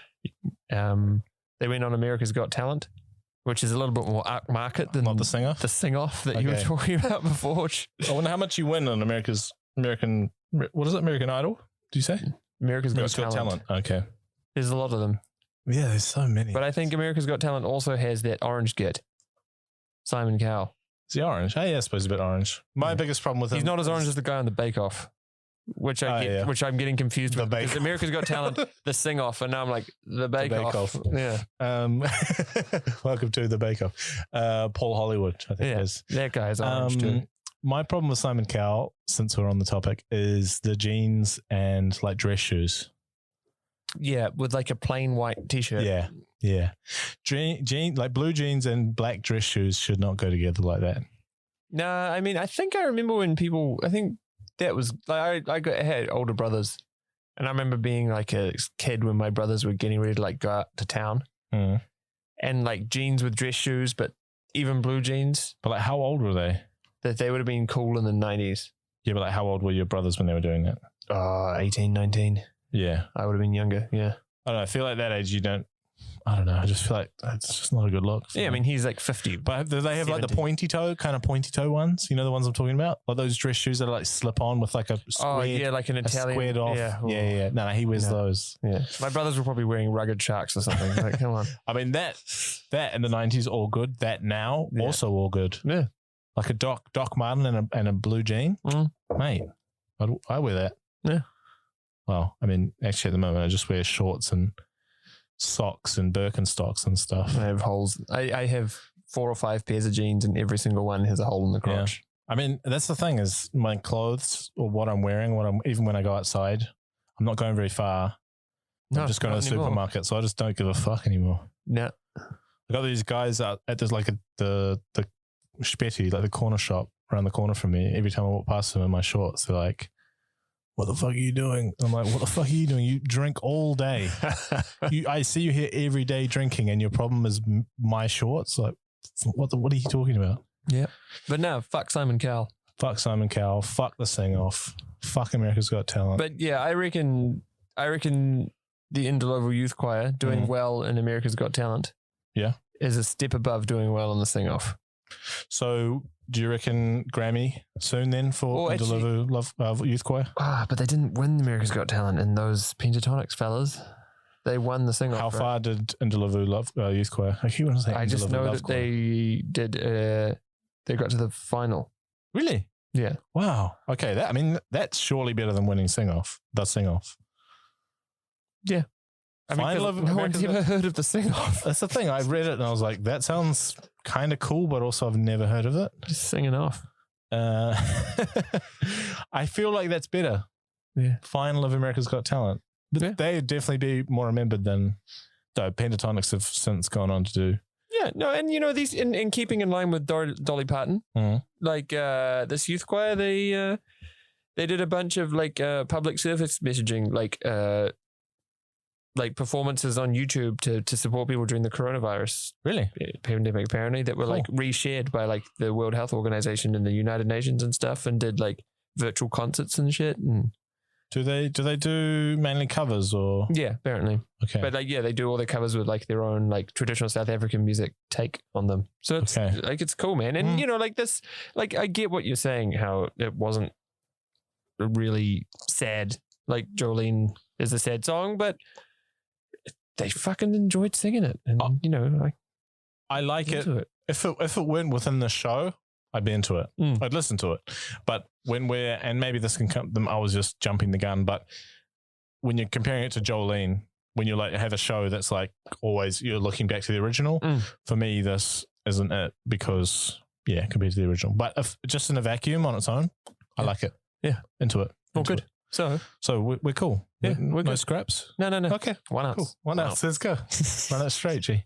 They went on America's Got Talent which is a little bit more upmarket than Not the singer? the sing-off that you were Okay. talking about before. I wonder how much you win on American, what is it? American Idol? Do you say? America's Got America's Got Talent. Okay. There's a lot of them. Yeah, there's so many. But I think America's Got Talent also has that orange kid, Simon Cowell. Is he orange? Oh, yeah, I suppose a bit orange. My Yeah. biggest problem with him He's not as is- orange as the guy on the Bake Off, which yeah. which I'm getting confused The with. Bake Because America's Got Talent, the sing off, and now I'm like the Bake Off. Yeah, Welcome to the Bake Off. Paul Hollywood, I think Yeah. it is. that guy's orange too. My problem with Simon Cowell, since we're on the topic, is the jeans and like dress shoes. Yeah, with like a plain white t-shirt. Yeah, yeah. Like blue jeans and black dress shoes should not go together like that. No, I mean, I think I remember when people. I think that was like I had older brothers, and I remember being like a kid when my brothers were getting ready to like go out to town, Mm. and like jeans with dress shoes, but even blue jeans, But like, how old were they? that they would have been cool in the 90s. Yeah, but like, how old were your brothers when they were doing that? 18, 19. Yeah, I would have been younger. Yeah. I don't know. I feel like that age, you don't. I don't know. I just feel like it's just not a good look. Yeah, I mean, he's like 50. But do they have like the 70. pointy toe ones? You know the ones I'm talking about? Like those dress shoes that are like slip on with like a squared, Oh, yeah, like an a Italian. squared off. Yeah. Yeah. No, he wears No. those. Yeah. My brothers were probably wearing rugged sharks or something. Like, come on. I mean that in the 90s all good. That now Yeah. also all good. Yeah. Like a Doc Marten and a blue jean, mate. I wear that. Yeah. Well, I mean, actually at the moment I just wear shorts and socks and Birkenstocks and stuff. I have holes. I have 4 or 5 pairs of jeans, and every single one has a hole in the crotch. I mean, that's the thing is my clothes or what I'm wearing, even when I go outside, I'm not going very far. I'm just going to the supermarket, so I just don't give a fuck anymore. No. I got these guys out at this like the Spetty, like the corner shop around the corner from me. Every time I walk past them in my shorts, they're like, "What the fuck are you doing?" I'm like, "What the fuck are you doing? You drink all day. I see you here every day drinking, and your problem is my shorts. Like, what are you talking about?" Yeah. But no, fuck Simon Cowell. Fuck Simon Cowell. Fuck the sing off. Fuck America's Got Talent. But yeah, I reckon the Ndlovu Youth Choir doing well in America's Got Talent. Yeah. Is a step above doing well on the sing off. So, do you reckon Grammy soon then for Well, Ndlovu Youth Choir? But they didn't win America's Got Talent in those Pentatonix fellas. They won the sing off. How far did Ndlovu Youth Choir? I keep wanting to say I just Ndlovu know Love that Choir. they did. They got to the final. Really? Yeah. Wow. Okay. That's surely better than winning sing off. The sing off. Yeah. I mean, Final 'cause of no America's one's ever heard of the sing off. That's the thing. I read it and I was like, that sounds kind of cool, but also I've never heard of it. Just singing off. I feel like that's better. Yeah. Final of America's Got Talent. Yeah. They'd definitely be more remembered than though Pentatonix have since gone on to do. Yeah, no, and you know, these in keeping in line with Dolly Parton, like this youth choir, they did a bunch of like public service messaging, like performances on YouTube to support people during the coronavirus Really? pandemic, apparently, that were like reshared by like the World Health Organization and the United Nations and stuff, and did like virtual concerts and shit. And Do they do mainly covers or yeah, apparently. okay? But like, yeah, they do all their covers with like their own like traditional South African music take on them. So it's Okay. like, it's cool, man. And you know, like this, like I get what you're saying, how it wasn't really sad. Like Jolene is a sad song, but they fucking enjoyed singing it. And you know, I like it. into it. If it went within the show, I'd be into it. I'd listen to it. But when and maybe this can come, I was just jumping the gun, but when you're comparing it to Jolene, when you like have a show that's like always you're looking back to the original, for me, this isn't it because compared to the original. But if just in a vacuum on its own, I like it. Yeah. Into it. Oh, Into good. it. So we're cool. Yeah, we're no good. scraps. No. Okay. Why not? Cool. One else. Let's go. Run that straight, G.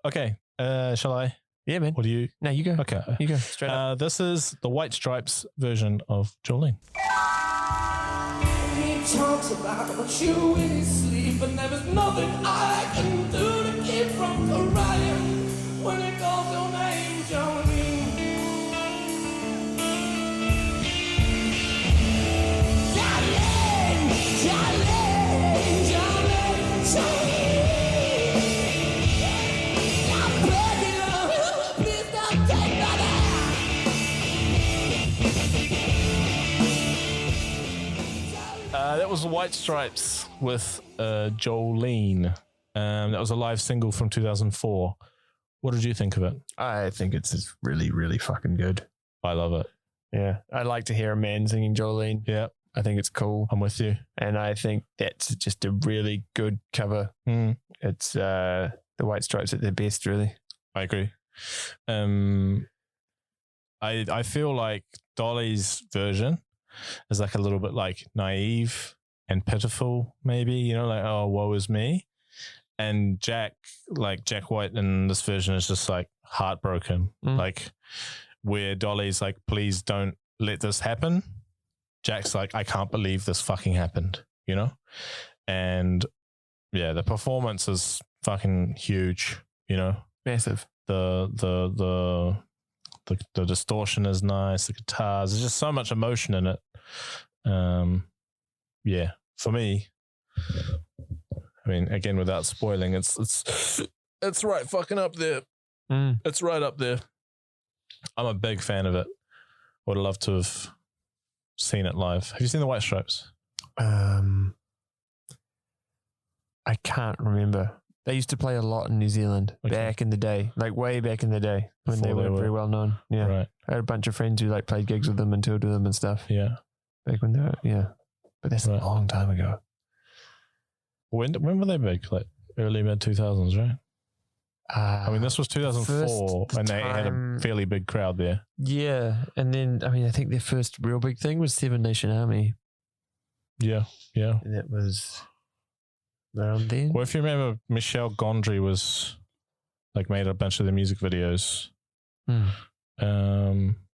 Okay. Shall I? Yeah, man. Or do you? No, you go. Okay. You go. Straight up. This is the White Stripes version of Jolene. He talks about you in his sleep, and there is nothing I can do to keep from crying when he calls your name, Jolene. Jolene, Jolene, Jolene, Jolene. the White Stripes with Jolene. That was a live single from 2004. What did you think of it? I think it's really, really fucking good. I love it. Yeah. I like to hear a man singing Jolene. Yeah. I think it's cool. I'm with you. And I think that's just a really good cover. It's the White Stripes at their best, really. I agree. I feel like Dolly's version is like a little bit like naive and pitiful, maybe, you know, like, oh, woe is me. And Jack White in this version is just like heartbroken, like where Dolly's like, please don't let this happen. Jack's like, I can't believe this fucking happened, you know? And yeah, the performance is fucking huge, you know? Massive. The distortion is nice, the guitars, there's just so much emotion in it. Yeah, for me, I mean, again, without spoiling, it's right fucking up there. It's right up there. I'm a big fan of it. Would love to have seen it live. Have you seen the White Stripes? I can't remember. They used to play a lot in New Zealand back in the day, like way back in the day when they were very well known. Yeah. Right. I had a bunch of friends who like played gigs with them and toured with them and stuff. Yeah. Back when they were, but that's a long time ago. When were they big? Like early mid 2000s, right? I mean, this was 2004 and they had a fairly big crowd there. Yeah. And then, I mean, I think their first real big thing was Seven Nation Army. Yeah. Yeah. And that was around then. Well, if you remember, Michel Gondry was like made a bunch of the music videos.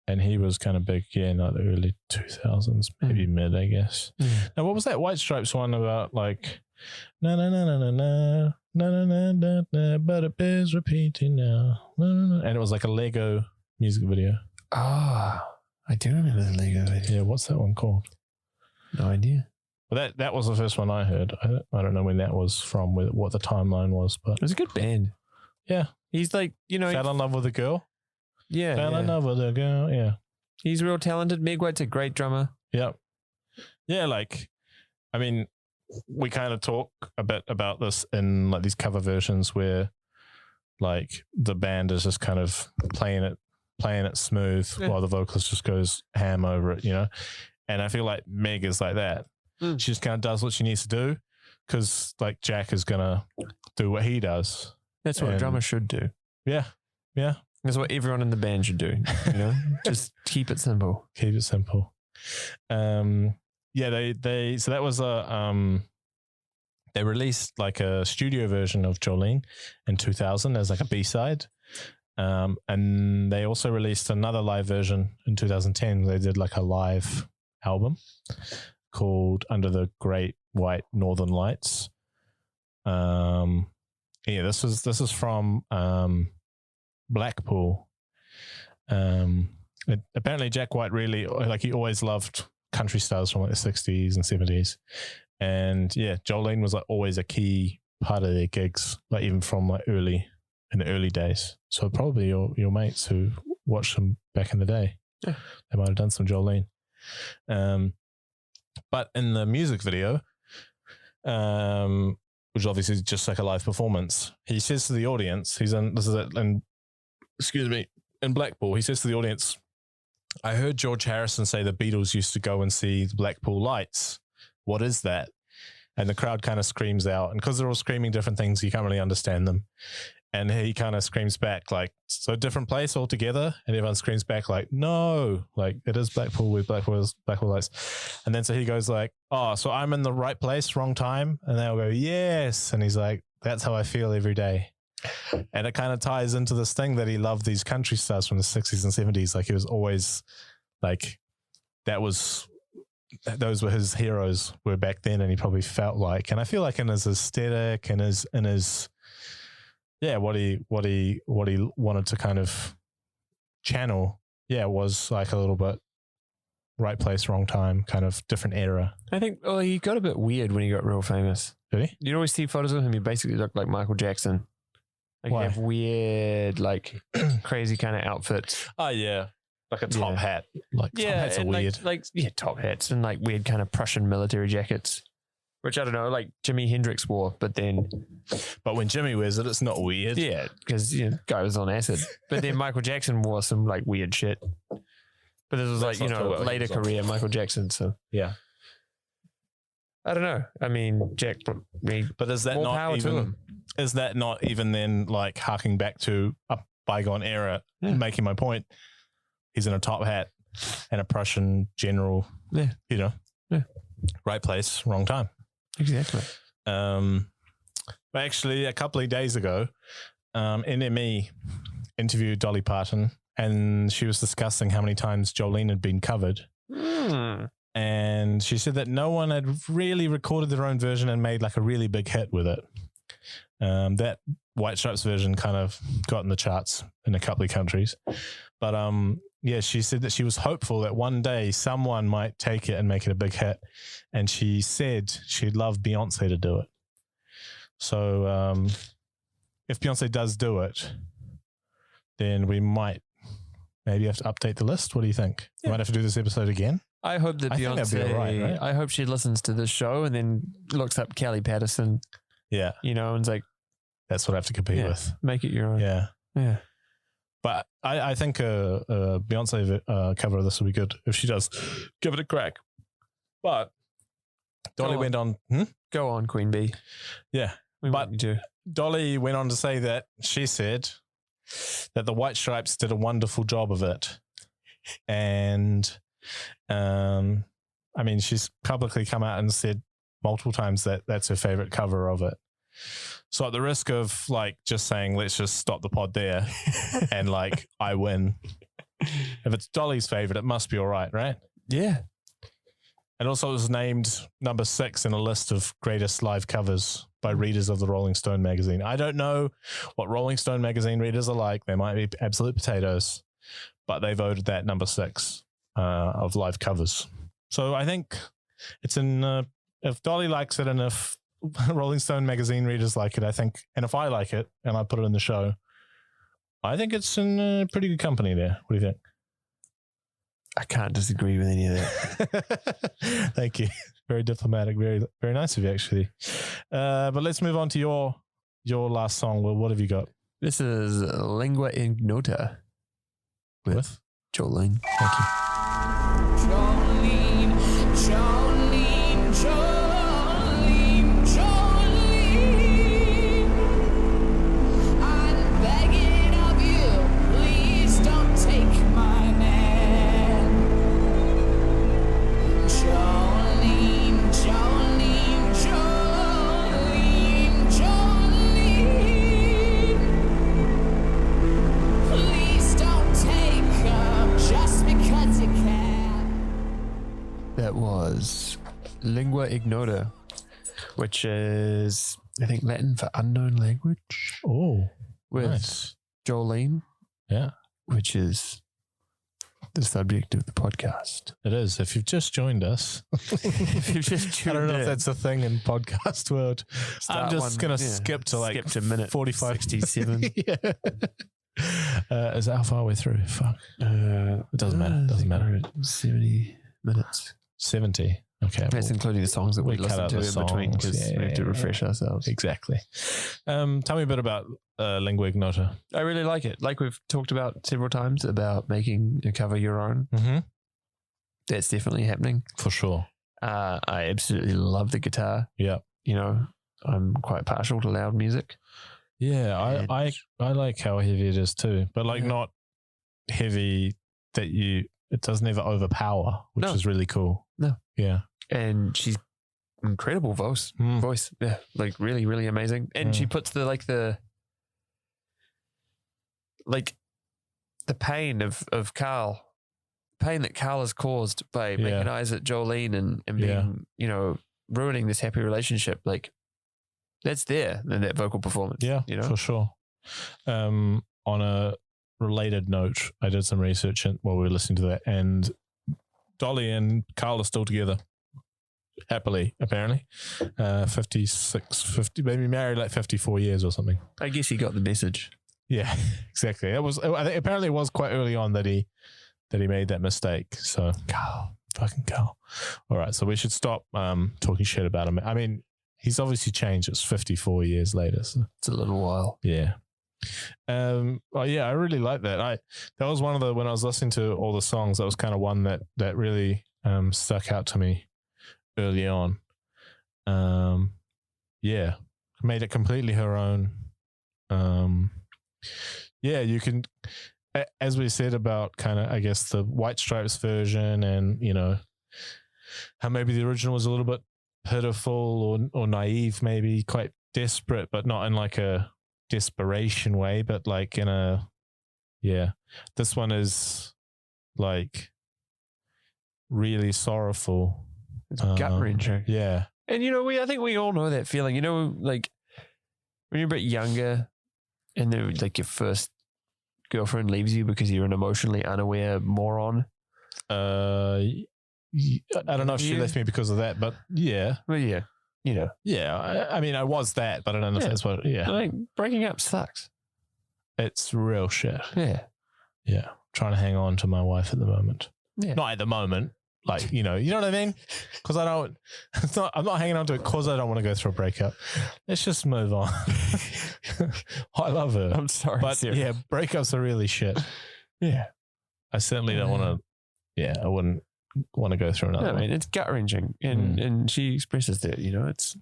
And he was kind of big, in like the early 2000s, maybe mid, I guess. Now, what was that White Stripes one about? Like, na na na na na na na na na na, but it bears repeating now. And it was like a Lego music video. Ah, I do remember the Lego video. Yeah, what's that one called? No idea. Well, that was the first one I heard. I don't know when that was from, what the timeline was, but it was a good band. Yeah, he's like, you know, fell in love with a girl. Yeah, fell in love with a girl. Yeah, he's real talented. Meg White's a great drummer. Yep. Yeah, like, I mean, we kind of talk a bit about this in like these cover versions where like the band is just kind of playing it smooth while the vocalist just goes ham over it, you know? And I feel like Meg is like that. She just kind of does what she needs to do because like Jack is going to do what he does. That's what a drummer should do. Yeah. Yeah. That's what everyone in the band should do, you know? Just keep it simple. Keep it simple. Yeah, so that was they released like a studio version of Jolene in 2000 as like a B-side. And they also released another live version in 2010. They did like a live album called Under the Great White Northern Lights. Yeah, this is from Blackpool. Apparently Jack White really, like, he always loved country stars from like the 60s and 70s. And yeah, Jolene was like always a key part of their gigs, like even from like in the early days. So probably your mates who watched them back in the day, they might have done some Jolene. But in the music video, which obviously is just like a live performance, he says to the audience, in Blackpool, he says to the audience, I heard George Harrison say the Beatles used to go and see the Blackpool Lights. What is that? And the crowd kind of screams out. And because they're all screaming different things, you can't really understand them. And he kind of screams back like, so a different place altogether. And everyone screams back like, no, like it is Blackpool with Blackpool Lights. And then so he goes like, oh, so I'm in the right place, wrong time. And they'll go, yes. And he's like, that's how I feel every day. And it kind of ties into this thing that he loved these country stars from the 60s and 70s. Like he was always like, those were his heroes were back then. And he probably felt like, and I feel like in his aesthetic and his what he wanted to kind of channel, was like a little bit right place, wrong time, kind of different era. I think, he got a bit weird when he got real famous. Did he? You'd always see photos of him. He basically looked like Michael Jackson. Like Why? He have weird, like crazy kind of outfits. Oh yeah, like a top hat. Like top hats are and weird. Like top hats and like weird kind of Prussian military jackets. which I don't know, like Jimi Hendrix wore, but then But when Jimmy wears it, it's not weird. yeah, because guy was on acid. But then Michael Jackson wore some like weird shit. But this was Let's like, not talk about what he later was on. career Michael Jackson. So Yeah. I don't know. I mean, Jack, But is that more not power to even? him. Is that not even then like harking back to a bygone era? Yeah. Making my point. He's in a top hat and a Prussian general. Yeah. You know. Yeah. Right place, wrong time. Exactly. But actually, a couple of days ago, NME interviewed Dolly Parton, and she was discussing how many times Jolene had been covered. And she said that no one had really recorded their own version and made like a really big hit with it. That White Stripes version kind of got in the charts in a couple of countries. But yeah, she said that she was hopeful that one day someone might take it and make it a big hit. And she said she'd love Beyonce to do it. So if Beyonce does do it, then we might maybe have to update the list. What do you think? Yeah. Might have to do this episode again. I hope that I think that'd be Beyonce, all right? I hope she listens to this show and then looks up Kellee Patterson, Yeah, and is like, that's what I have to compete Yeah. with. make it your own. Yeah. Yeah. But I think a Beyonce cover of this would be good if she does give it a crack. But Dolly on. went on. Go on, Queen Bee. Yeah. We But- want you to. Dolly went on to say that she said that the White Stripes did a wonderful job of it. And I mean, she's publicly come out and said multiple times that that's her favorite cover of it. So at the risk of like just saying, let's just stop the pod there and like I win. If it's Dolly's favorite, it must be all right, right? Yeah. And also it was named number 6 in a list of greatest live covers by readers of the Rolling Stone magazine. I don't know what Rolling Stone magazine readers are like. They might be absolute potatoes, but they voted that number 6 of live covers. So I think it's in, if Dolly likes it and if Rolling Stone magazine readers like it, I think, and if I like it and I put it in the show, I think it's in pretty good company there. What do you think? I can't disagree with any of that. Thank you. Very diplomatic. Very, very nice of you, actually. But let's move on to your last song. Well, what have you got? This is Lingua Ignota with Jolene. Thank you. Jolene, Jolene, Jolene, Jolene. I'm begging of you, please don't take my man. Jolene, Jolene, Jolene, Jolene. Please don't take her just because you can. That was Lingua Ignota, which is, I think, Latin for unknown language, Oh, with nice. Jolene, Yeah, which is the subject of the podcast. it is. If you've just joined us, If you've just I don't tuned know if in, that's a thing in podcast world. start I'm just one- going to yeah, skip to like skip to minute 45. 67. Yeah. Is that how far we're through? Fuck. It doesn't matter, I doesn't think matter. we're at 70 minutes. 70. Okay. That's well, including the songs that we we cut listen out to the in between songs. because we have to Yeah. refresh ourselves. exactly. Tell me a bit about Lingua Ignota. I really like it. Like we've talked about several times about making a cover your own. Mm-hmm. That's definitely happening. For sure. I absolutely love the guitar. Yeah. I'm quite partial to loud music. Yeah, And- I like how heavy it is too, but like Yeah. not heavy that it doesn't ever overpower, which No. is really cool. No. Yeah. And she's incredible voice. Yeah. Like really, really amazing. And she puts the pain of Carl, pain that Carl has caused by Yeah. making eyes at Jolene and being, ruining this happy relationship. Like that's there in that vocal performance. Yeah, for sure. On a related note, I did some research while we were listening to that, and Dolly and Carl are still together. Happily, apparently. 56, 50, maybe married like 54 years or something. I guess he got the message. Yeah, exactly. I think apparently it was quite early on that he made that mistake. So Carl. Fucking Carl. All right, so we should stop talking shit about him. I mean, he's obviously changed. It's 54 years later. So. It's a little while. Yeah. Well, yeah, I really like that. That was one of the, when I was listening to all the songs, that was kind of one that really stuck out to me early on. Yeah, made it completely her own. Yeah, you can, as we said about kind of, I guess, the White Stripes version, and you know how maybe the original was a little bit pitiful or naive, maybe quite desperate, but not in like a desperation way, but like in a, yeah, this one is like really sorrowful. It's gut wrenching. Yeah. And you know, I think we all know that feeling. You know, like when you're a bit younger, and then like your first girlfriend leaves you because you're an emotionally unaware moron. I don't know if she left me because of that, but yeah. Well, yeah, you know. Yeah, I mean, I was that, but I don't know if that's what. Yeah, like breaking up sucks. It's real shit. Yeah, yeah. Trying to hang on to my wife at the moment. Yeah, not at the moment. Like, you know what I mean? Because I don't, I'm not hanging on to it because I don't want to go through a breakup. Let's just move on. I love her. I'm sorry. But yeah, breakups are really shit. Yeah. I certainly don't want to, yeah, I wouldn't want to go through another one. I mean, it's gut wrenching. And she expresses that, you know, it's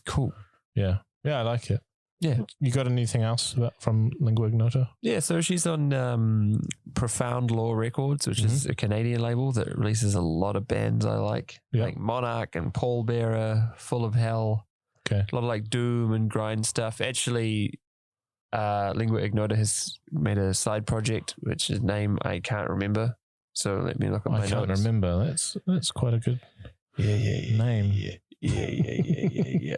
cool. Yeah. Yeah, I like it. Yeah. You got anything else from Lingua Ignota? Yeah, so she's on Profound Law Records, which is a Canadian label that releases a lot of bands I like. Yep. Like Monarch and Pallbearer, Full of Hell. Okay. A lot of like doom and grind stuff. Actually, Lingua Ignota has made a side project, which his name I can't remember. So let me look at my notes. I can't remember. That's quite a good name. Yeah.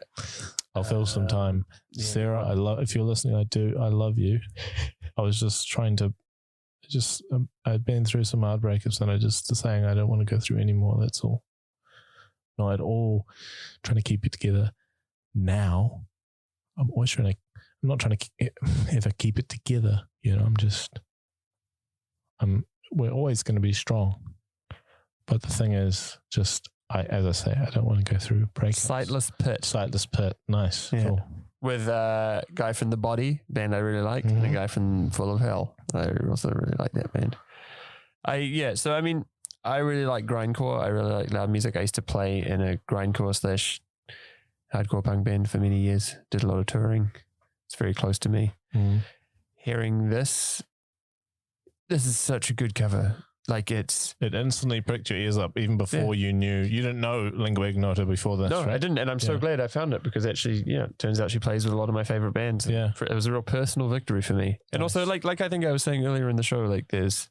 I'll fill some time. Yeah, Sarah, I love, if you're listening, I love you. I was just trying to, I'd been through some hard breakups and I just saying I don't want to go through anymore. That's all. Not at all trying to keep it together now. I'm not trying to ever keep it together. You know, we're always going to be strong. But the thing is just, as I say, I don't want to go through breakups. Sightless Pit. Nice. Yeah. Cool. With a guy from The Body, band I really like, and a guy from Full of Hell. I also really like that band. So I mean, I really like grindcore. I really like loud music. I used to play in a grindcore / hardcore punk band for many years. Did a lot of touring. It's very close to me. Hearing this is such a good cover. Like it instantly pricked your ears up even before you didn't know Lingua Ignota before this. No, right? I didn't. And I'm so glad I found it because actually, it turns out she plays with a lot of my favorite bands. Yeah. It was a real personal victory for me. And also like I think I was saying earlier in the show, like there's,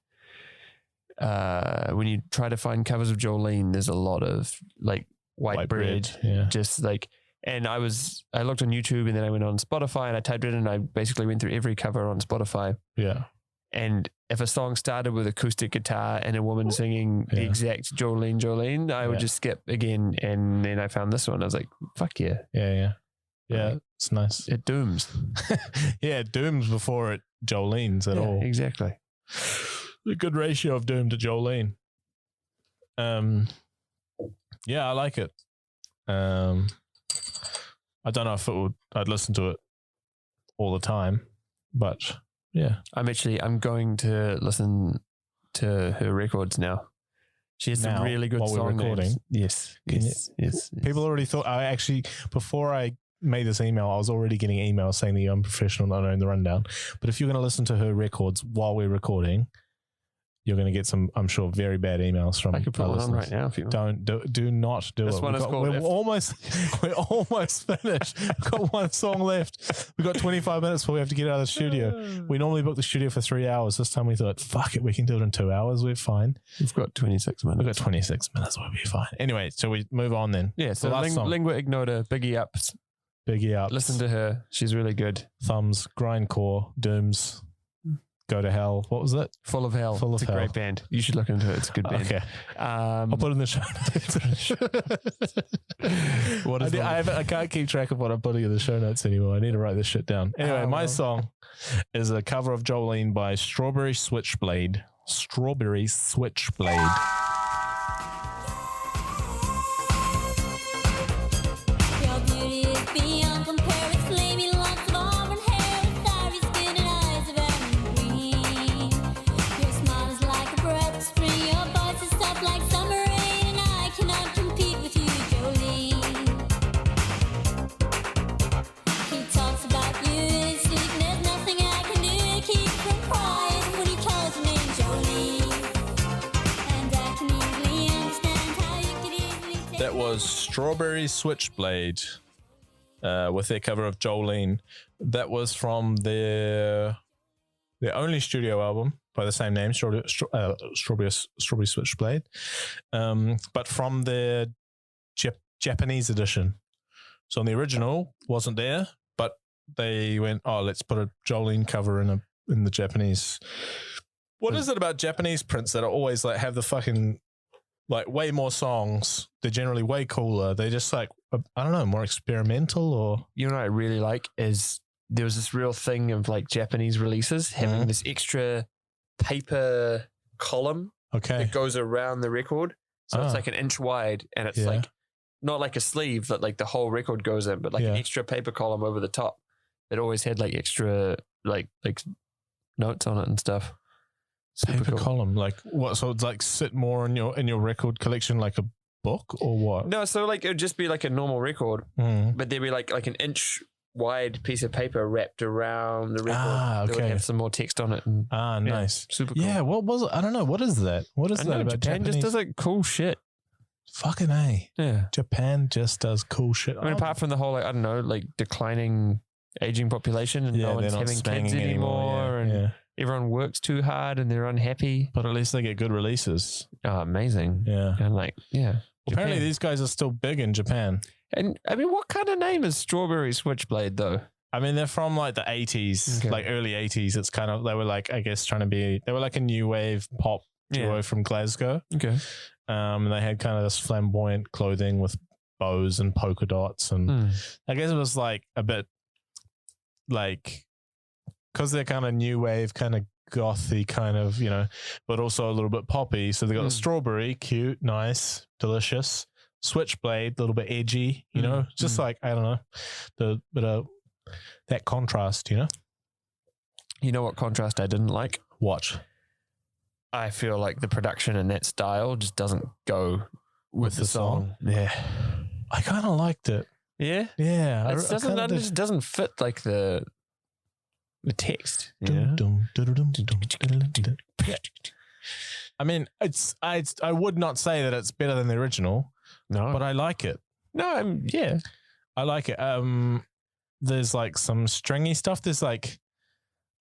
when you try to find covers of Jolene, there's a lot of like white bread. Yeah. Just like, and I looked on YouTube and then I went on Spotify and I typed it in and I basically went through every cover on Spotify. Yeah. And if a song started with acoustic guitar and a woman singing the exact Jolene, I would just skip again. And then I found this one. I was like, fuck yeah. Yeah. It's nice. It dooms. It dooms before it Jolene's at all. Exactly. A good ratio of doom to Jolene. Yeah, I like it. I don't know if I'd listen to it all the time, but yeah. I'm going to listen to her records now. She has some really good songs. While we're recording. Yes. Yes. People already thought, before I made this email, I was already getting emails saying that you're unprofessional, not knowing the rundown. But if you're going to listen to her records while we're recording, you're going to get some, I'm sure, very bad emails from. I could put one on right now if you want. Do not do it. This one is called. We're almost finished. We've got one song left. We've got 25 minutes before we have to get out of the studio. We normally book the studio for 3 hours. This time we thought, fuck it, we can do it in 2 hours. We're fine. We've got 26 minutes. We've got 26 minutes. We'll be fine. Anyway, so we move on then. Yeah. So Lingua Ignota, Biggie Ups. Biggie Ups. Listen to her. She's really good. Thumbs, grindcore, dooms. Go to Hell. What was it? Full of Hell. It's a great band. You should look into it. It's a good band. Okay. I'll put it in the show notes. What is I can't keep track of what I'm putting in the show notes anymore. I need to write this shit down. Anyway, my song is a cover of Jolene by Strawberry Switchblade. was Strawberry Switchblade with their cover of Jolene. That was from their only studio album by the same name, Strawberry Switchblade, but from their Japanese edition. So on the original wasn't there, but they went, oh, let's put a Jolene cover in the Japanese. What is it about Japanese prints that are always like have the fucking like way more songs? They're generally way cooler. They're just like, I don't know, more experimental or. You know what I really like is there was this real thing of like Japanese releases having this extra paper column that goes around the record. So it's like an inch wide and it's like not like a sleeve that like the whole record goes in, but like an extra paper column over the top. It always had like extra like notes on it and stuff. Super paper cool. column, like what? So it's like sit more in your record collection like a book or what? No, so like it would just be like a normal record, but there'd be like an inch wide piece of paper wrapped around the record. That would have some more text on it. And, nice. Super cool. Yeah, what was it? I don't know. What is that? What is that about Japan Japanese? just does like cool shit. Fucking A. Yeah. Japan just does cool shit. I mean, apart from the whole, like, I don't know, like declining aging population and no one's having kids anymore and everyone works too hard and they're unhappy. But at least they get good releases. Oh, amazing. Yeah. And like, Apparently these guys are still big in Japan. And I mean, what kind of name is Strawberry Switchblade though? I mean, they're from like the 80s, like early 80s. It's kind of, they were like, I guess they were like a new wave pop duo from Glasgow. Okay. And they had kind of this flamboyant clothing with bows and polka dots. And I guess it was like a bit like, because they're kind of new wave, kind of gothy, kind of, you know, but also a little bit poppy. So they got the strawberry, cute, nice, delicious. Switchblade, a little bit edgy, you know, just like, I don't know, the bit of that contrast, you know. You know what contrast I didn't like? Watch. I feel like the production in that style just doesn't go with the song. Yeah. I kind of liked it. Yeah? Yeah. It just doesn't fit like the text. I mean, I would not say that it's better than the original, but I like it. No, I like it. There's like some stringy stuff. There's like,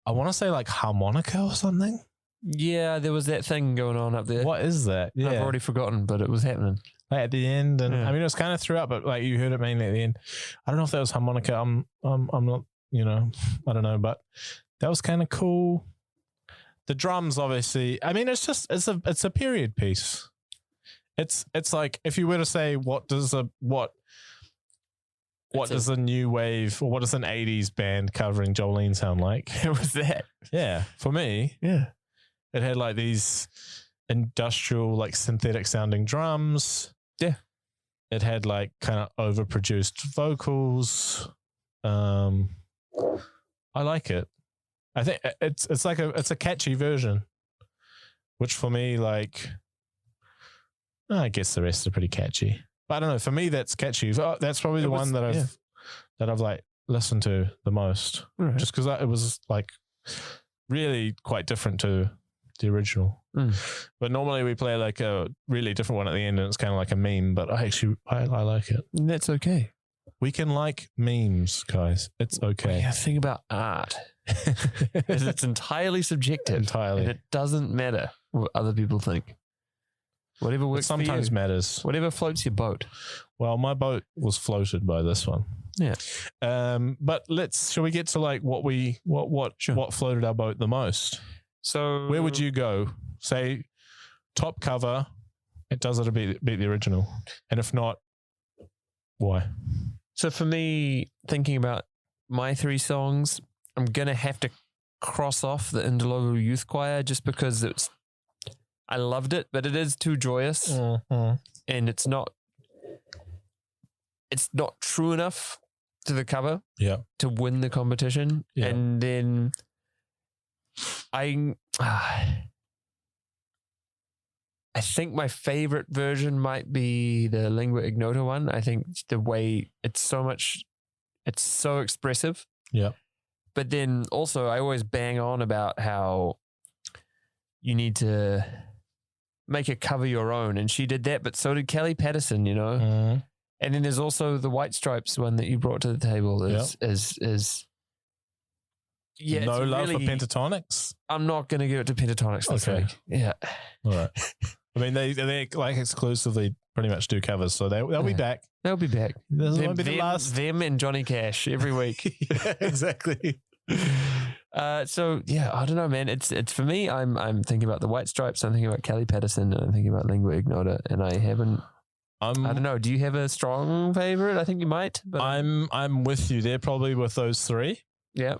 I want to say like harmonica or something. Yeah, there was that thing going on up there. What is that? Yeah. I've already forgotten, but it was happening. Like at the end, and I mean, it was kind of throughout, but like you heard it mainly at the end. I don't know if that was harmonica. I'm not, you know, I don't know, but that was kind of cool. The drums, obviously. I mean, it's a period piece. It's like if you were to say what does a new wave or what does an 80s band covering Jolene sound like? It was that. Yeah, for me, it had like these industrial, like synthetic sounding drums. Yeah, it had like kind of overproduced vocals. I like it. I think it's a catchy version, which for me, like, I guess the rest are pretty catchy. But I don't know. For me, that's catchy. That's probably the one that I've like listened to the most, just because it was like really quite different to the original. But normally we play like a really different one at the end, and it's kind of like a meme. But I like it. And that's okay. We can like memes, guys. It's okay. Yeah, think about art. It's entirely subjective. Entirely. And it doesn't matter what other people think. Whatever works sometimes for you. matters. Whatever floats your boat. Well, my boat was floated by this one. Yeah. But shall we get to like what floated our boat the most? So where would you go? Say top cover. Does it beat the original? And if not, why? So for me, thinking about my three songs, I'm going to have to cross off the Ndlovu Youth Choir just because I loved it, but it is too joyous and it's not true enough to the cover to win the competition. Yeah. And then I think my favorite version might be the Lingua Ignota one. I think the way it's so expressive. Yeah. But then also I always bang on about how you need to make a cover your own, and she did that, but so did Kellee Patterson, you know. Mm. And then there's also the White Stripes one that you brought to the table. Yeah, No it's love for really- Pentatonix. I'm not going to give it to Pentatonix this Okay. week. Yeah. All right. I mean, they like exclusively pretty much do covers, so they'll be Yeah. back. They'll be back. This won't be the last. Them and Johnny Cash every week. Yeah, exactly. So yeah, I don't know, man. It's for me. I'm thinking about the White Stripes. I'm thinking about Kellee Patterson, and I'm thinking about Lingua Ignota. And I haven't. I don't know. Do you have a strong favorite? I think you might. But I'm with you there, probably with those three. yeah.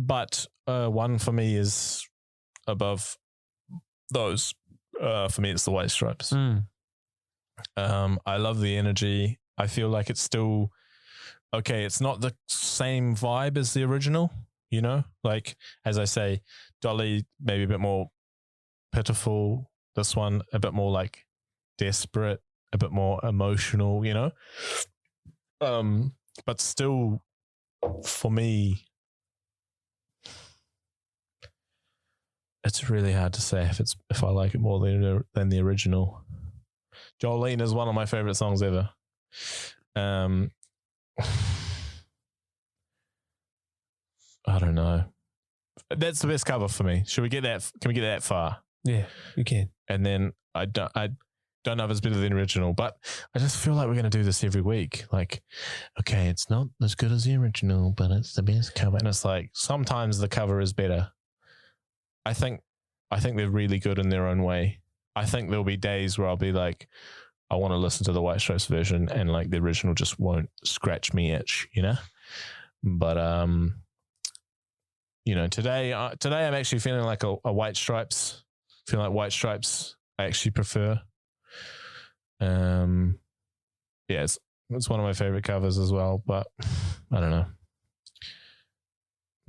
But one for me is above those. For me, it's the White Stripes. Mm. I love the energy. I feel like it's still okay. It's not the same vibe as the original, you know. Like as I say, Dolly maybe a bit more pitiful. This one a bit more like desperate, a bit more emotional, you know. But still, for me, it's really hard to say if I like it more than the original. Jolene is one of my favorite songs ever. I don't know. That's the best cover for me. Should we get that? Can we get that far? Yeah, you can. And then I don't know if it's better than the original, but I just feel like we're going to do this every week. Like, okay, it's not as good as the original, but it's the best cover. And it's like sometimes the cover is better. I think they're really good in their own way. I think there'll be days where I'll be like, I want to listen to the White Stripes version, and like the original just won't scratch me itch, you know. But you know, today I'm actually feeling like a White Stripes. Feeling like White Stripes I actually prefer. Yeah, it's one of my favorite covers as well. But I don't know.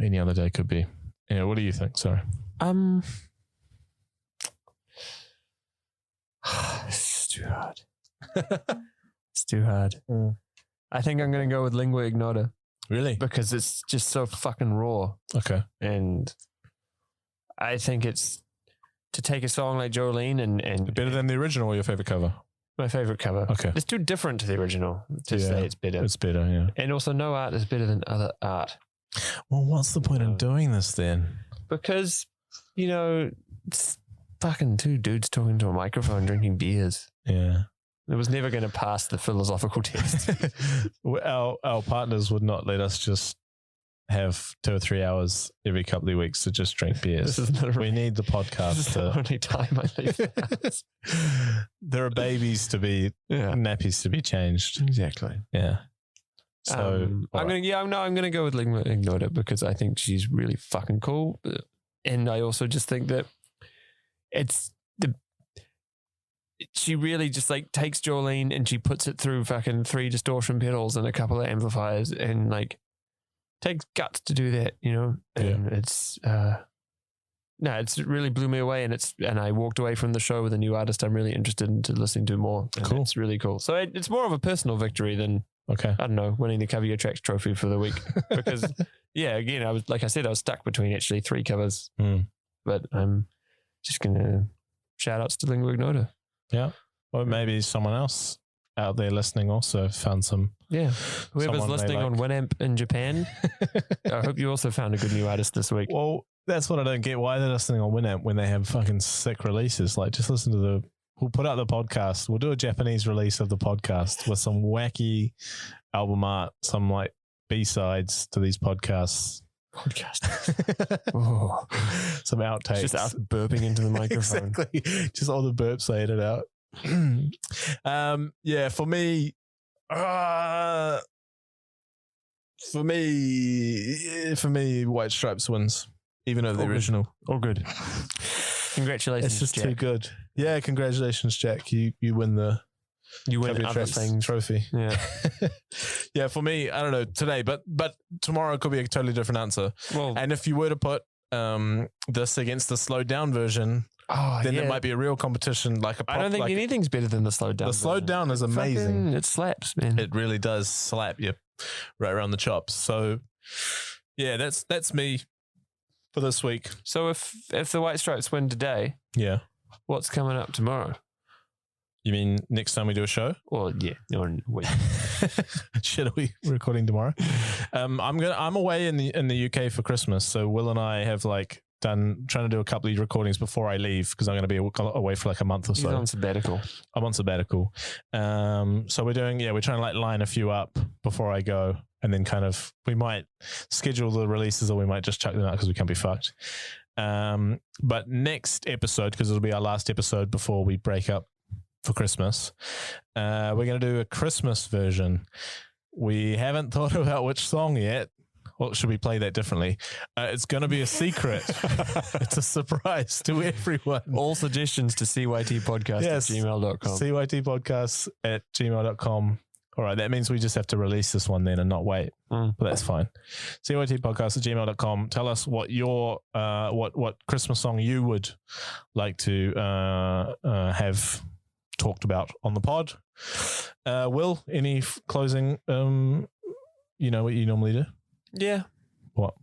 Any other day could be. Yeah, what do you think? Sorry. It's too hard. It's too hard. I think I'm going to go with Lingua Ignota Really? because it's just so fucking raw. Okay. And I think it's to take a song like Jolene and Better than the original or your favorite cover? my favorite cover. Okay. It's too different to the original to say it's better. It's better, yeah. And also no art is better than other art. Well, what's the point of doing this then? Because, you know, it's fucking two dudes talking to a microphone drinking beers. Yeah. It was never going to pass the philosophical test. Our partners would not let us just have 2 or 3 hours every couple of weeks to just drink beers. This is We need the This podcast is the only time I leave the house. There are babies to be, Yeah, nappies to be changed. exactly. Yeah. So all right. I'm gonna go with Lingua Ignota because I think she's really fucking cool, and I also just think that she really just like takes Jolene and she puts it through fucking 3 distortion pedals and a couple of amplifiers and like takes guts to do that, you know. And it's really blew me away, and I walked away from the show with a new artist I'm really interested in listening to more. And Cool. It's really cool. So it's more of a personal victory than, Okay. I don't know, winning the Cover Your Tracks trophy for the week. Because, yeah, again, I was stuck between actually 3 covers. But I'm just going to shout outs to Lingua Ignota. Yeah. Or maybe someone else out there listening also found some. Yeah. Whoever's Someone they listening on like. Winamp in Japan, I hope you also found a good new artist this week. Well, that's what I don't get. Why they're listening on Winamp when they have fucking sick releases? Like, just listen to we'll put out the podcast. We'll do a Japanese release of the podcast with some wacky album art, some like B-sides to these podcasts. Oh. Some outtakes. It's just us burping into the microphone. Exactly. Just all the burps saying it out. Yeah, for me, White Stripes wins, even over the original. All good. Congratulations, It's just Jack. too good. Yeah, congratulations, Jack. You win the You win Cover Your other Tracks things. trophy. Yeah. Yeah, for me, I don't know today, but tomorrow could be a totally different answer. Well, And if you were to put this against the slowed down version, then yeah. it might be a real competition. Like I don't think anything's better than the slowed down. the slowed version. down is amazing. Fucking, it slaps, man. It really does slap you right around the chops. So yeah, that's me for this week. So if the White Stripes win today, Yeah. What's coming up tomorrow? You mean next time we do a show? Well, yeah. Wait. Shit, are we recording tomorrow? I'm away in the UK for Christmas, so Will and I have like trying to do a couple of recordings before I leave because I'm going to be away for like a month or so. He's on sabbatical. I'm on sabbatical. So we're trying to like line a few up before I go, and then kind of we might schedule the releases or we might just chuck them out because we can't be fucked. But next episode, because it'll be our last episode before we break up for Christmas, we're going to do a Christmas version. We haven't thought about which song yet. Well, should we play that differently? It's going to be a secret. It's a surprise to everyone. All suggestions to cytpodcast@gmail.com. cytpodcast@gmail.com. All right, that means we just have to release this one then and not wait. But that's fine. cytpodcast@gmail.com. Tell us what your what Christmas song you would like to have talked about on the pod. Will, any closing? You know what you normally do? Yeah. What?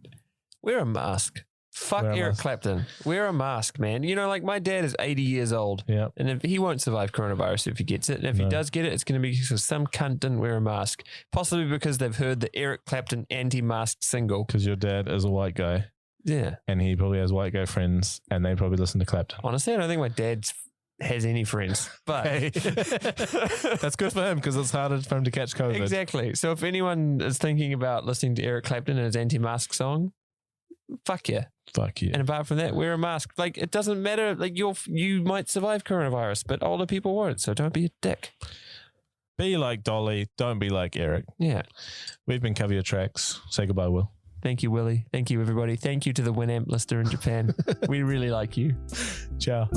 Wear a mask. Fuck Wear a Eric mask. Clapton. Wear a mask, man. You know, like my dad is 80 years old. Yeah. And if he won't survive coronavirus if he gets it. And if he does get it, it's going to be because some cunt didn't wear a mask. Possibly because they've heard the Eric Clapton anti-mask single. Because your dad is a white guy. Yeah. And he probably has white guy friends and they probably listen to Clapton. Honestly, I don't think my dad has any friends. But Hey. That's good for him because it's harder for him to catch COVID. Exactly. So if anyone is thinking about listening to Eric Clapton and his anti-mask song, fuck yeah. Fuck you. And apart from that, wear a mask. Like, it doesn't matter. Like, you might survive coronavirus, but older people won't. So don't be a dick. Be like Dolly. Don't be like Eric. Yeah. We've been Cover Your Tracks. Say goodbye, Will. Thank you, Willie. Thank you, everybody. Thank you to the Winamp listener in Japan. We really like you. Ciao.